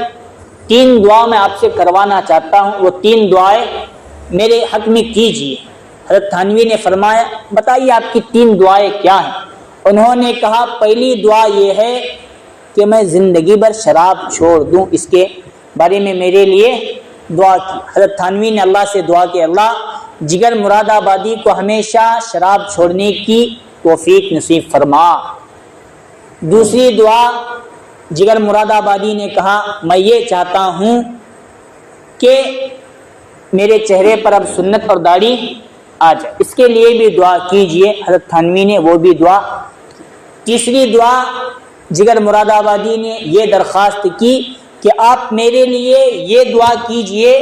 3 دعا میں آپ سے کروانا چاہتا ہوں، وہ 3 دعائیں میرے حق میں کیجیے۔ حضرت تھانوی نے فرمایا بتائیے آپ کی 3 دعائیں کیا ہیں؟ انہوں نے کہا پہلی دعا یہ ہے کہ میں زندگی بھر شراب چھوڑ دوں، اس کے بارے میں میرے لیے دعا کی۔ حضرت تھانوی نے اللہ سے دعا کہ اللہ جگر مراد آبادی کو ہمیشہ شراب چھوڑنے کی توفیق نصیب فرما۔ دوسری دعا جگر مراد آبادی نے کہا میں یہ چاہتا ہوں کہ میرے چہرے پر اب سنت اور داڑھی آ جائے، اس کے لیے بھی دعا کیجئے۔ حضرت تھانوی نے وہ بھی دعا۔ تیسری دعا جگر مراد آبادی نے یہ درخواست کی کہ آپ میرے لیے یہ دعا کیجئے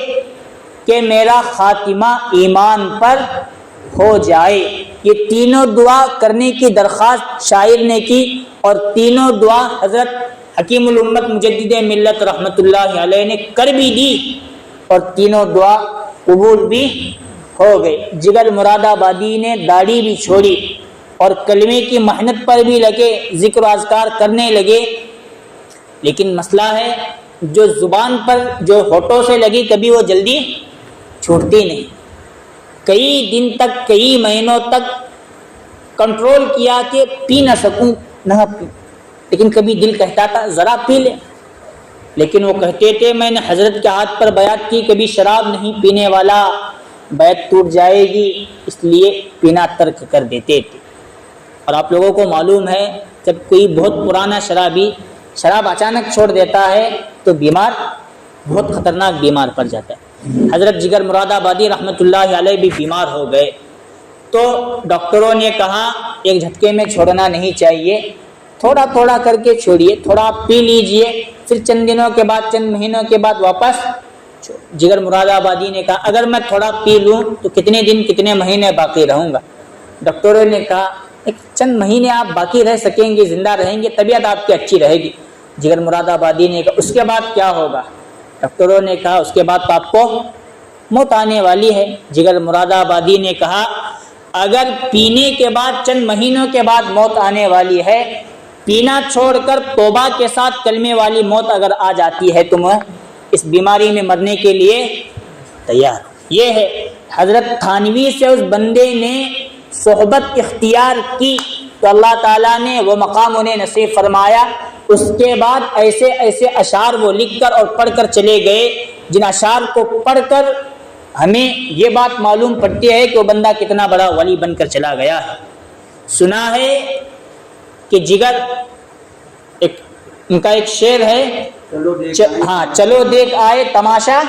کہ میرا خاتمہ ایمان پر ہو جائے۔ یہ تینوں دعا کرنے کی درخواست شاعر نے کی اور تینوں دعا حضرت حکیم الامت مجدد ملت رحمۃ اللہ علیہ نے کر بھی دی اور تینوں دعا قبول بھی ہو گئی۔ جگر مراد آبادی نے داڑھی بھی چھوڑی اور کلمے کی محنت پر بھی لگے، ذکر و اذکار کرنے لگے، لیکن مسئلہ ہے جو زبان پر جو ہونٹوں سے لگی کبھی وہ جلدی چھوٹتی نہیں۔ کئی دن تک، کئی مہینوں تک کنٹرول کیا کہ پی نہ سکوں، نہ پی، لیکن کبھی دل کہتا تھا ذرا پی لے، لیکن وہ کہتے تھے میں نے حضرت کے ہاتھ پر بیعت کی کبھی شراب نہیں پینے والا، بیعت ٹوٹ جائے گی، اس لیے پینا ترک کر دیتے تھے۔ اور آپ لوگوں کو معلوم ہے جب کوئی بہت پرانا شرابی شراب اچانک چھوڑ دیتا ہے تو بیمار، بہت خطرناک بیمار پڑ جاتا ہے۔ حضرت جگر مراد آبادی رحمۃ اللہ علیہ بھی بیمار ہو گئے تو ڈاکٹروں نے کہا ایک جھٹکے میں چھوڑنا نہیں چاہیے، تھوڑا تھوڑا کر کے چھوڑیے، تھوڑا آپ پی لیجئے، پھر چند دنوں کے بعد، چند مہینوں کے بعد واپس۔ جگر مراد آبادی نے کہا اگر میں تھوڑا پی لوں تو کتنے دن، کتنے مہینے باقی رہوں گا؟ ڈاکٹروں نے کہا ایک چند مہینے آپ باقی رہ سکیں گے، زندہ رہیں گے، طبیعت آپ کی اچھی رہے گی۔ جگر مراد آبادی نے کہا اس کے بعد کیا ہوگا؟ ڈاکٹروں نے کہا اس کے بعد تو آپ کو موت آنے والی ہے۔ جگر مراد آبادی نے کہا اگر پینے کے بعد چند مہینوں کے بعد موت آنے والی ہے، پینا چھوڑ کر توبہ کے ساتھ کلمے والی موت اگر آ جاتی ہے، تم اس بیماری میں مرنے کے لیے تیار۔ یہ ہے حضرت تھانوی سے اس بندے نے صحبت اختیار کی تو اللہ تعالیٰ نے وہ مقام انہیں نصیب فرمایا۔ اس کے بعد ایسے ایسے اشعار وہ لکھ کر اور پڑھ کر چلے گئے، جن اشعار کو پڑھ کر ہمیں یہ بات معلوم پڑتی ہے کہ وہ بندہ کتنا بڑا ولی بن کر چلا گیا ہے۔ سنا ہے کہ جگر ان کا ایک شعر ہے، ہاں چلو دیکھ آئے تماشا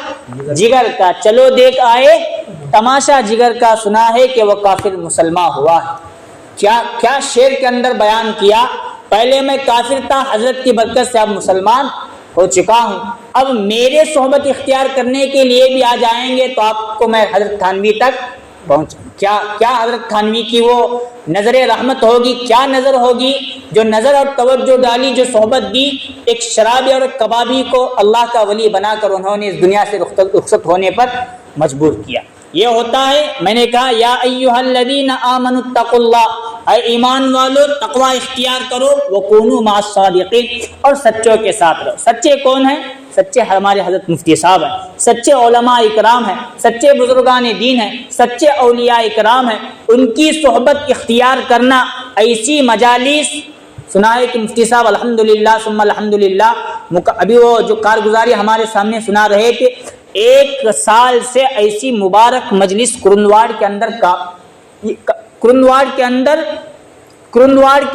جگر کا، چلو دیکھ آئے تماشا جگر کا، سنا ہے کہ وہ کافر مسلمان ہوا ہے۔ کیا شعر کے اندر بیان کیا، پہلے میں کافر تھا، حضرت کی برکت سے اب مسلمان ہو چکا ہوں، اب میرے صحبت اختیار کرنے کے لیے بھی آ جائیں گے تو آپ کو میں حضرت تھانوی تک پہنچ۔ کیا حضرت تھانوی کی وہ نظر رحمت ہوگی، کیا نظر ہوگی، جو نظر اور توجہ ڈالی، جو صحبت دی، ایک شرابی اور ایک کبابی کو اللہ کا ولی بنا کر انہوں نے اس دنیا سے رخصت ہونے پر مجبور کیا۔ یہ ہوتا ہے، میں نے کہا یا ایھا الذین آمنوا اتقوا اللہ، اے ایمان والو تقوی اختیار کرو، وکونوا مع الصادقین، اور سچوں کے ساتھ رہو۔ سچے کون ہیں؟ سچے ہمارے حضرت مفتی صاحب ہیں، سچے علماء اکرام ہیں، سچے بزرگان دین ہیں، سچے اولیاء اکرام ہیں۔ ان کی صحبت اختیار کرنا، ایسی مجالس سنا ہے کہ مفتی صاحب الحمدللہ ثم الحمدللہ ابھی وہ جو کارگزاری ہمارے سامنے سنا رہے تھے، 1 سال سے ایسی مبارک مجلس کرندواڑ کے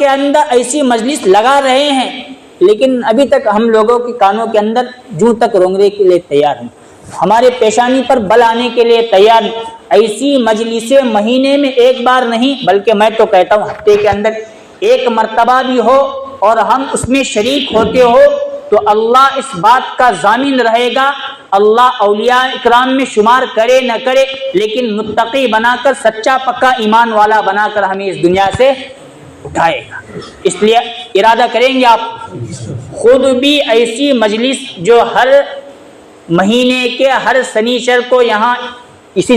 اندر ایسی مجلس لگا رہے ہیں، لیکن ابھی تک ہم لوگوں کے کانوں کے اندر جوں تک رونگنے کے لیے تیار ہیں، ہمارے پیشانی پر بل آنے کے لیے تیار ہیں۔ ایسی مجلسیں مہینے میں 1 بار نہیں، بلکہ میں تو کہتا ہوں ہفتے کے اندر 1 مرتبہ بھی ہو اور ہم اس میں شریک ہوتے ہو تو اللہ اس بات کا ضامن رہے گا، اللہ اولیاء اکرام میں شمار کرے نہ کرے، لیکن متقی بنا کر، سچا پکا ایمان والا بنا کر ہمیں اس دنیا سے اٹھائے گا۔ اس لیے ارادہ کریں گے آپ خود بھی ایسی مجلس جو ہر مہینے کے ہر شنیچر کو یہاں اسی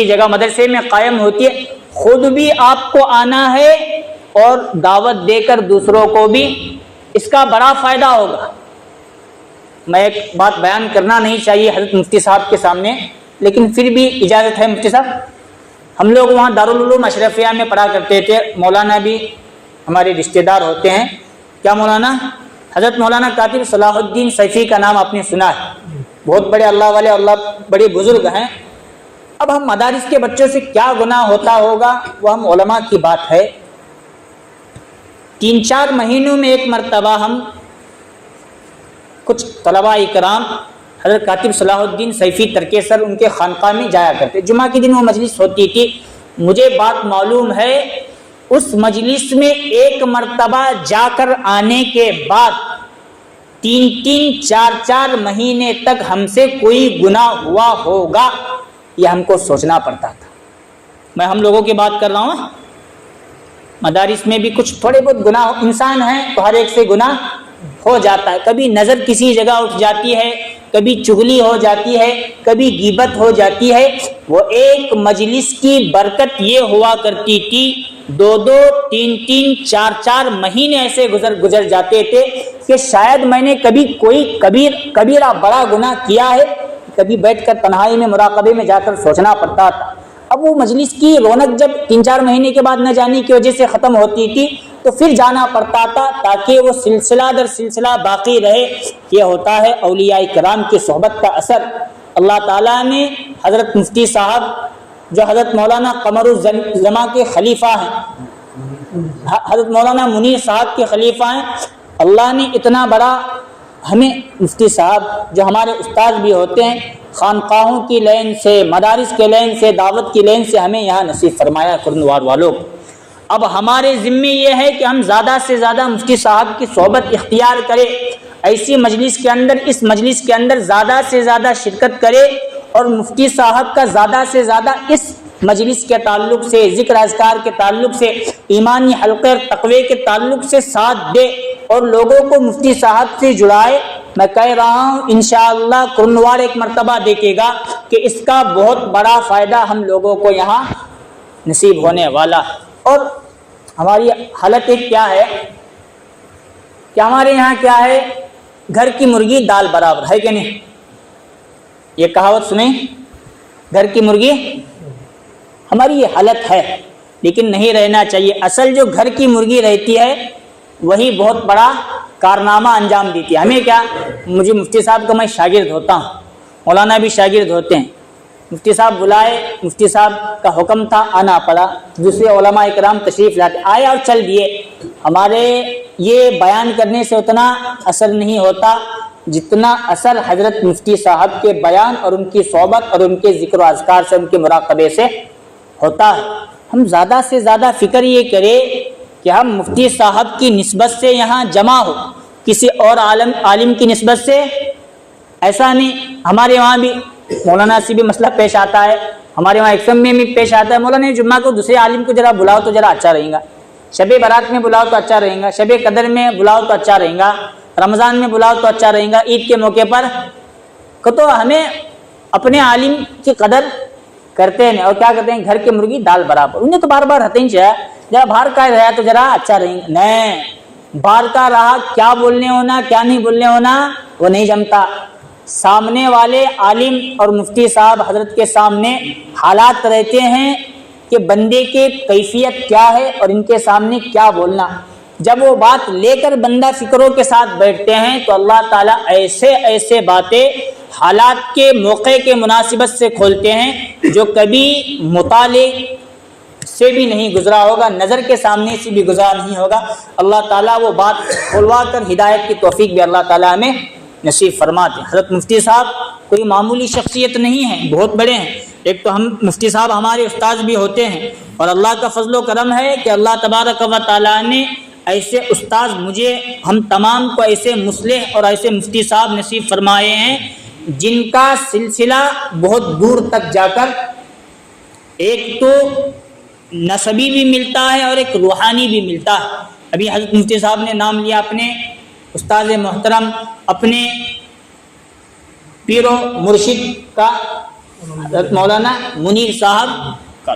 جگہ مدرسے میں قائم ہوتی ہے، خود بھی آپ کو آنا ہے اور دعوت دے کر دوسروں کو بھی، اس کا بڑا فائدہ ہوگا۔ میں ایک بات بیان کرنا نہیں چاہیے حضرت مفتی صاحب کے سامنے، لیکن پھر بھی اجازت ہے مفتی صاحب۔ ہم لوگ وہاں دارالعلوم اشرفیہ میں پڑھا کرتے تھے، مولانا بھی ہمارے رشتہ دار ہوتے ہیں۔ کیا مولانا؟ حضرت مولانا کاتب صلاح الدین سیفی کا نام آپ نے سنا ہے، بہت بڑے اللہ والے، اللہ بڑے بزرگ ہیں۔ اب ہم مدارس کے بچوں سے کیا گناہ ہوتا ہوگا، وہ ہم علماء کی بات ہے۔ 3-4 مہینوں میں 1 مرتبہ ہم کچھ طلباء اکرام حضرت کاتب صلاح الدین سیفی ترکیسر ان کے خانقاہ میں جایا کرتے، جمعہ کے دن وہ مجلس ہوتی تھی۔ مجھے بات معلوم ہے اس مجلس میں 1 مرتبہ جا کر آنے کے بعد 3-3 4-4 مہینے تک ہم سے کوئی گناہ ہوا ہوگا، یہ ہم کو سوچنا پڑتا تھا۔ میں ہم لوگوں کی بات کر رہا ہوں، مدارس میں بھی کچھ تھوڑے بہت گناہ، انسان ہیں تو ہر ایک سے گناہ ہو جاتا ہے، کبھی نظر کسی جگہ اٹھ جاتی ہے، کبھی چغلی ہو جاتی ہے، کبھی غیبت ہو جاتی ہے۔ وہ ایک مجلس کی برکت یہ ہوا کرتی تھی، 2-2 3-3 4-4 مہینے ایسے گزر جاتے تھے کہ شاید میں نے کبھی کوئی کبیرہ بڑا گناہ کیا ہے، کبھی بیٹھ کر تنہائی میں مراقبے میں جا کر سوچنا پڑتا تھا۔ اب وہ مجلس کی رونق جب 3-4 مہینے کے بعد نہ جانے کی وجہ سے ختم ہوتی تھی تو پھر جانا پڑتا تھا تاکہ وہ سلسلہ در سلسلہ باقی رہے۔ یہ ہوتا ہے اولیاء کرام کی صحبت کا اثر۔ اللہ تعالیٰ نے حضرت مفتی صاحب جو حضرت مولانا قمر الزما کے خلیفہ ہیں، حضرت مولانا منیر صاحب کے خلیفہ ہیں، اللہ نے اتنا بڑا ہمیں مفتی صاحب جو ہمارے استاد بھی ہوتے ہیں، خانقاہوں کی لین سے، مدارس کے لین سے، دعوت کی لین سے ہمیں یہاں نصیب فرمایا کرندوار والوں کو۔ اب ہمارے ذمے یہ ہے کہ ہم زیادہ سے زیادہ مفتی صاحب کی صحبت اختیار کریں، ایسی مجلس کے اندر، اس مجلس کے اندر زیادہ سے زیادہ شرکت کرے اور مفتی صاحب کا زیادہ سے زیادہ اس مجلس کے تعلق سے، ذکر اذکار کے تعلق سے، ایمانی حلقے اور تقوی کے تعلق سے ساتھ دے اور لوگوں کو مفتی صاحب سے جڑائے، میں کہہ رہا ہوں انشاءاللہ قرنوار ایک مرتبہ دیکھے گا کہ اس کا بہت بڑا فائدہ ہم لوگوں کو یہاں نصیب ہونے والا ہے۔ اور ہماری حالت ایک کیا ہے کہ ہمارے یہاں کیا ہے، گھر کی مرغی دال برابر ہے کہ نہیں؟ یہ کہاوت سنیں، گھر کی مرغی، ہماری یہ حالت ہے، لیکن نہیں رہنا چاہیے۔ اصل جو گھر کی مرغی رہتی ہے وہی بہت بڑا کارنامہ انجام دیتی ہے۔ ہمیں کیا، مجھے مفتی صاحب کا میں شاگرد ہوتا ہوں، مولانا بھی شاگرد ہوتے ہیں، مفتی صاحب بلائے، مفتی صاحب کا حکم تھا، آنا پڑا، دوسرے علماء اکرام تشریف لاتے، آئے اور چل دیے۔ ہمارے یہ بیان کرنے سے اتنا اثر نہیں ہوتا جتنا اثر حضرت مفتی صاحب کے بیان اور ان کی صحبت اور ان کے ذکر و اذکار سے، ان کے مراقبے سے ہوتا ہے۔ ہم زیادہ سے زیادہ فکر یہ کریں کہ ہم مفتی صاحب کی نسبت سے یہاں جمع ہو، کسی اور عالم کی نسبت سے ایسا نہیں۔ ہمارے وہاں بھی مولانا سے بھی مسئلہ پیش آتا ہے، ہمارے وہاں ایکسم میں بھی پیش آتا ہے، مولانا جمعہ کو دوسرے عالم کو ذرا بلاؤ تو ذرا اچھا رہے گا، شب برات میں بلاؤ تو اچھا رہے گا، شب قدر میں بلاؤ تو اچھا رہے گا، رمضان میں بلاؤ تو اچھا رہے گا، عید کے موقع پر تو ہمیں اپنے عالم کی قدر کرتے ہیں اور کیا کرتے ہیں، گھر کی مرغی دال برابر، انہیں تو بار بار ہتے ہی چاہے ذرا باہر کا رہا تو ذرا اچھا رہے گا، نہیں، باہر کا رہا کیا بولنے ہونا کیا نہیں بولنے ہونا وہ نہیں جمتا۔ سامنے والے عالم اور مفتی صاحب حضرت کے سامنے حالات رہتے ہیں کہ بندے کے کیفیت کیا ہے اور ان کے سامنے کیا بولنا، جب وہ بات لے کر بندہ فکروں کے ساتھ بیٹھتے ہیں تو اللہ تعالیٰ ایسے ایسے باتیں حالات کے موقع کے مناسبت سے کھولتے ہیں جو کبھی مطالعے سے بھی نہیں گزرا ہوگا، نظر کے سامنے سے بھی گزرا نہیں ہوگا۔ اللہ تعالیٰ وہ بات کھلوا کر ہدایت کی توفیق بھی اللہ تعالیٰ ہمیں نصیب فرماتے ہیں۔ حضرت مفتی صاحب کوئی معمولی شخصیت نہیں ہے، بہت بڑے ہیں۔ ایک تو ہم مفتی صاحب ہمارے استاد بھی ہوتے ہیں، اور اللہ کا فضل و کرم ہے کہ اللہ تبارک و تعالیٰ نے ایسے استاد مجھے، ہم تمام کو ایسے مصلح اور ایسے مفتی صاحب نصیب فرمائے ہیں جن کا سلسلہ بہت دور تک جا کر ایک تو نسبی بھی ملتا ہے اور ایک روحانی بھی ملتا ہے۔ ابھی حضرت مفتی صاحب نے نام لیا اپنے استاد محترم، اپنے پیر و مرشد کا، حضرت مولانا منیر صاحب کا۔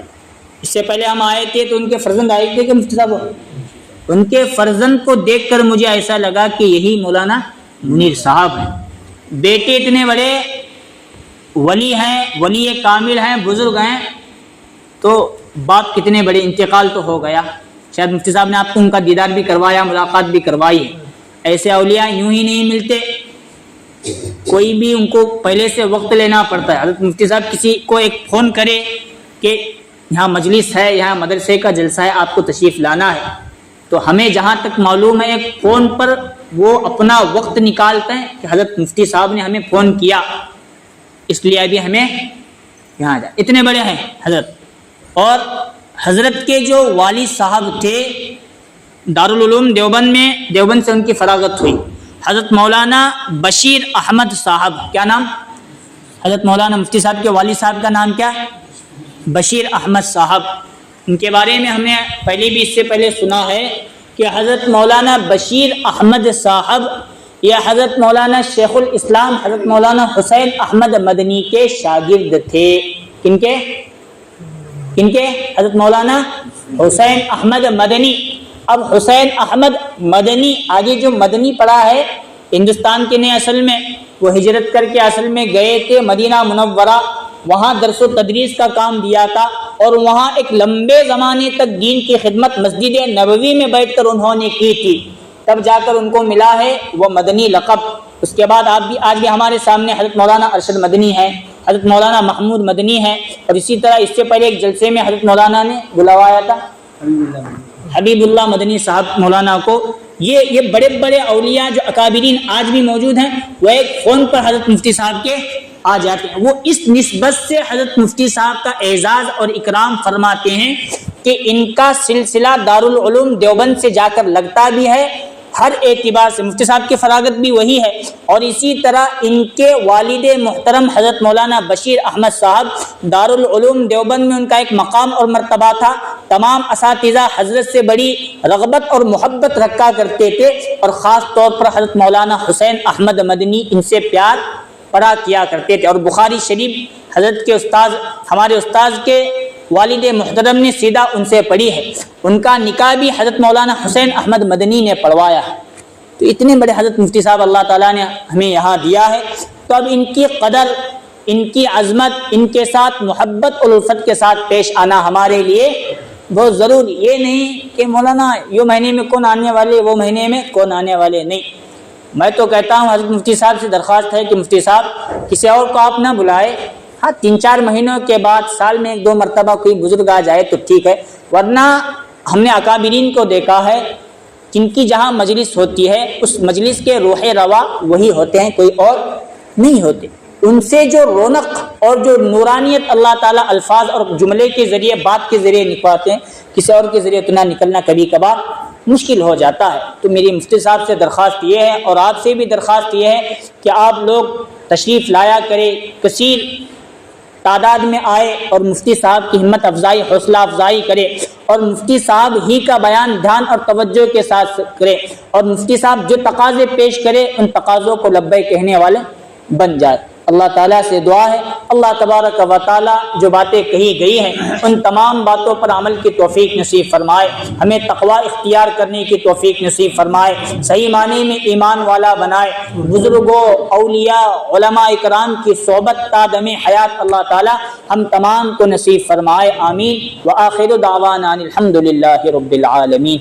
اس سے پہلے ہم آئے تھے تو ان کے فرزند آئے تھے کہ مفتی صاحب، ان کے فرزند کو دیکھ کر مجھے ایسا لگا کہ یہی مولانا منیر صاحب ہیں۔ بیٹے اتنے بڑے ولی ہیں، ولی کامل ہیں، بزرگ ہیں، تو باپ کتنے بڑے، انتقال تو ہو گیا، شاید مفتی صاحب نے آپ کو ان کا دیدار بھی کروایا، ملاقات بھی کروائی ہے۔ ایسے اولیاء یوں ہی نہیں ملتے، کوئی بھی ان کو پہلے سے وقت لینا پڑتا ہے۔ حضرت مفتی صاحب کسی کو ایک فون کرے کہ یہاں مجلس ہے، یہاں مدرسے کا جلسہ ہے، آپ کو تشریف لانا ہے، تو ہمیں جہاں تک معلوم ہے ایک فون پر وہ اپنا وقت نکالتے ہیں کہ حضرت مفتی صاحب نے ہمیں فون کیا، اس لیے ابھی ہمیں یہاں جائے، اتنے بڑے ہیں حضرت۔ اور حضرت کے جو والد صاحب تھے دارالعلوم دیوبند میں، دیوبند سے ان کی فراغت ہوئی، حضرت مولانا بشیر احمد صاحب، کیا نام؟ حضرت مولانا مفتی صاحب کے والد صاحب کا نام کیا ہے؟ بشیر احمد صاحب۔ ان کے بارے میں ہم نے پہلے بھی اس سے پہلے سنا ہے کہ حضرت مولانا بشیر احمد صاحب یا حضرت مولانا شیخ الاسلام حضرت مولانا حسین احمد مدنی کے شاگرد تھے۔ کن کے؟ حضرت مولانا حسین احمد مدنی۔ اب حسین احمد مدنی آگے جو مدنی پڑھا ہے ہندوستان کے نے، اصل میں وہ ہجرت کر کے اصل میں گئے تھے مدینہ منورہ، وہاں درس و تدریس کا کام دیا تھا، اور وہاں ایک لمبے زمانے تک دین کی خدمت مسجد نبوی میں بیٹھ کر انہوں نے کی تھی، تب جا کر ان کو ملا ہے وہ مدنی لقب۔ اس کے بعد آج بھی ہمارے سامنے حضرت مولانا ارشد مدنی ہے، حضرت مولانا محمود مدنی ہے، اور اسی طرح اس سے پہلے ایک جلسے میں حضرت مولانا نے بلوایا تھا حبیب اللہ مدنی صاحب مولانا کو۔ یہ بڑے بڑے اولیاء جو اکابرین آج بھی موجود ہیں، وہ ایک فون پر حضرت مفتی صاحب کے آ جاتے ہیں، وہ اس نسبت سے حضرت مفتی صاحب کا اعزاز اور اکرام فرماتے ہیں کہ ان کا سلسلہ دارالعلوم دیوبند سے جا کر لگتا بھی ہے، ہر اعتبار سے مفتی صاحب کی فراغت بھی وہی ہے، اور اسی طرح ان کے والد محترم حضرت مولانا بشیر احمد صاحب دارالعلوم دیوبند میں ان کا ایک مقام اور مرتبہ تھا، تمام اساتذہ حضرت سے بڑی رغبت اور محبت رکھا کرتے تھے، اور خاص طور پر حضرت مولانا حسین احمد مدنی ان سے پیار پڑا کیا کرتے تھے۔ اور بخاری شریف حضرت کے استاذ، ہمارے استاذ کے والد محترم نے سیدھا ان سے پڑھی ہے، ان کا نکاح بھی حضرت مولانا حسین احمد مدنی نے پڑھوایا ہے۔ تو اتنے بڑے حضرت مفتی صاحب اللہ تعالیٰ نے ہمیں یہاں دیا ہے، تو اب ان کی قدر، ان کی عظمت، ان کے ساتھ محبت اور الفت کے ساتھ پیش آنا ہمارے لیے بہت ضروری۔ یہ نہیں کہ مولانا یہ مہینے میں کون آنے والے، وہ مہینے میں کون آنے والے، نہیں۔ میں تو کہتا ہوں حضرت مفتی صاحب سے درخواست ہے کہ مفتی صاحب کسی اور کو آپ نہ بلائے، ہاں 3-4 مہینوں کے بعد سال میں 1-2 مرتبہ کوئی بزرگ آ جائے تو ٹھیک ہے، ورنہ ہم نے اکابرین کو دیکھا ہے جن کی جہاں مجلس ہوتی ہے اس مجلس کے روح روا وہی ہوتے ہیں، کوئی اور نہیں ہوتے۔ ان سے جو رونق اور جو نورانیت اللہ تعالیٰ الفاظ اور جملے کے ذریعے، بات کے ذریعے نکلواتے ہیں، کسی اور کے ذریعے اتنا نکلنا کبھی کبھار مشکل ہو جاتا ہے۔ تو میری مفتی صاحب سے درخواست یہ ہے، اور آپ سے بھی درخواست یہ ہے کہ آپ لوگ تشریف لایا کریں، کثیر تعداد میں آئے اور مفتی صاحب کی ہمت افزائی، حوصلہ افزائی کرے، اور مفتی صاحب ہی کا بیان دھیان اور توجہ کے ساتھ کرے، اور مفتی صاحب جو تقاضے پیش کرے ان تقاضوں کو لبیک کہنے والے بن جائے۔ اللہ تعالیٰ سے دعا ہے اللہ تبارک و تعالیٰ جو باتیں کہی گئی ہیں ان تمام باتوں پر عمل کی توفیق نصیب فرمائے، ہمیں تقوی اختیار کرنے کی توفیق نصیب فرمائے، صحیح معنی میں ایمان والا بنائے، بزرگوں، اولیاء، علماء اکرام کی صحبت تا دم حیات اللہ تعالیٰ ہم تمام کو نصیب فرمائے، آمین۔ وآخر دعوانا الحمد للہ رب العالمین۔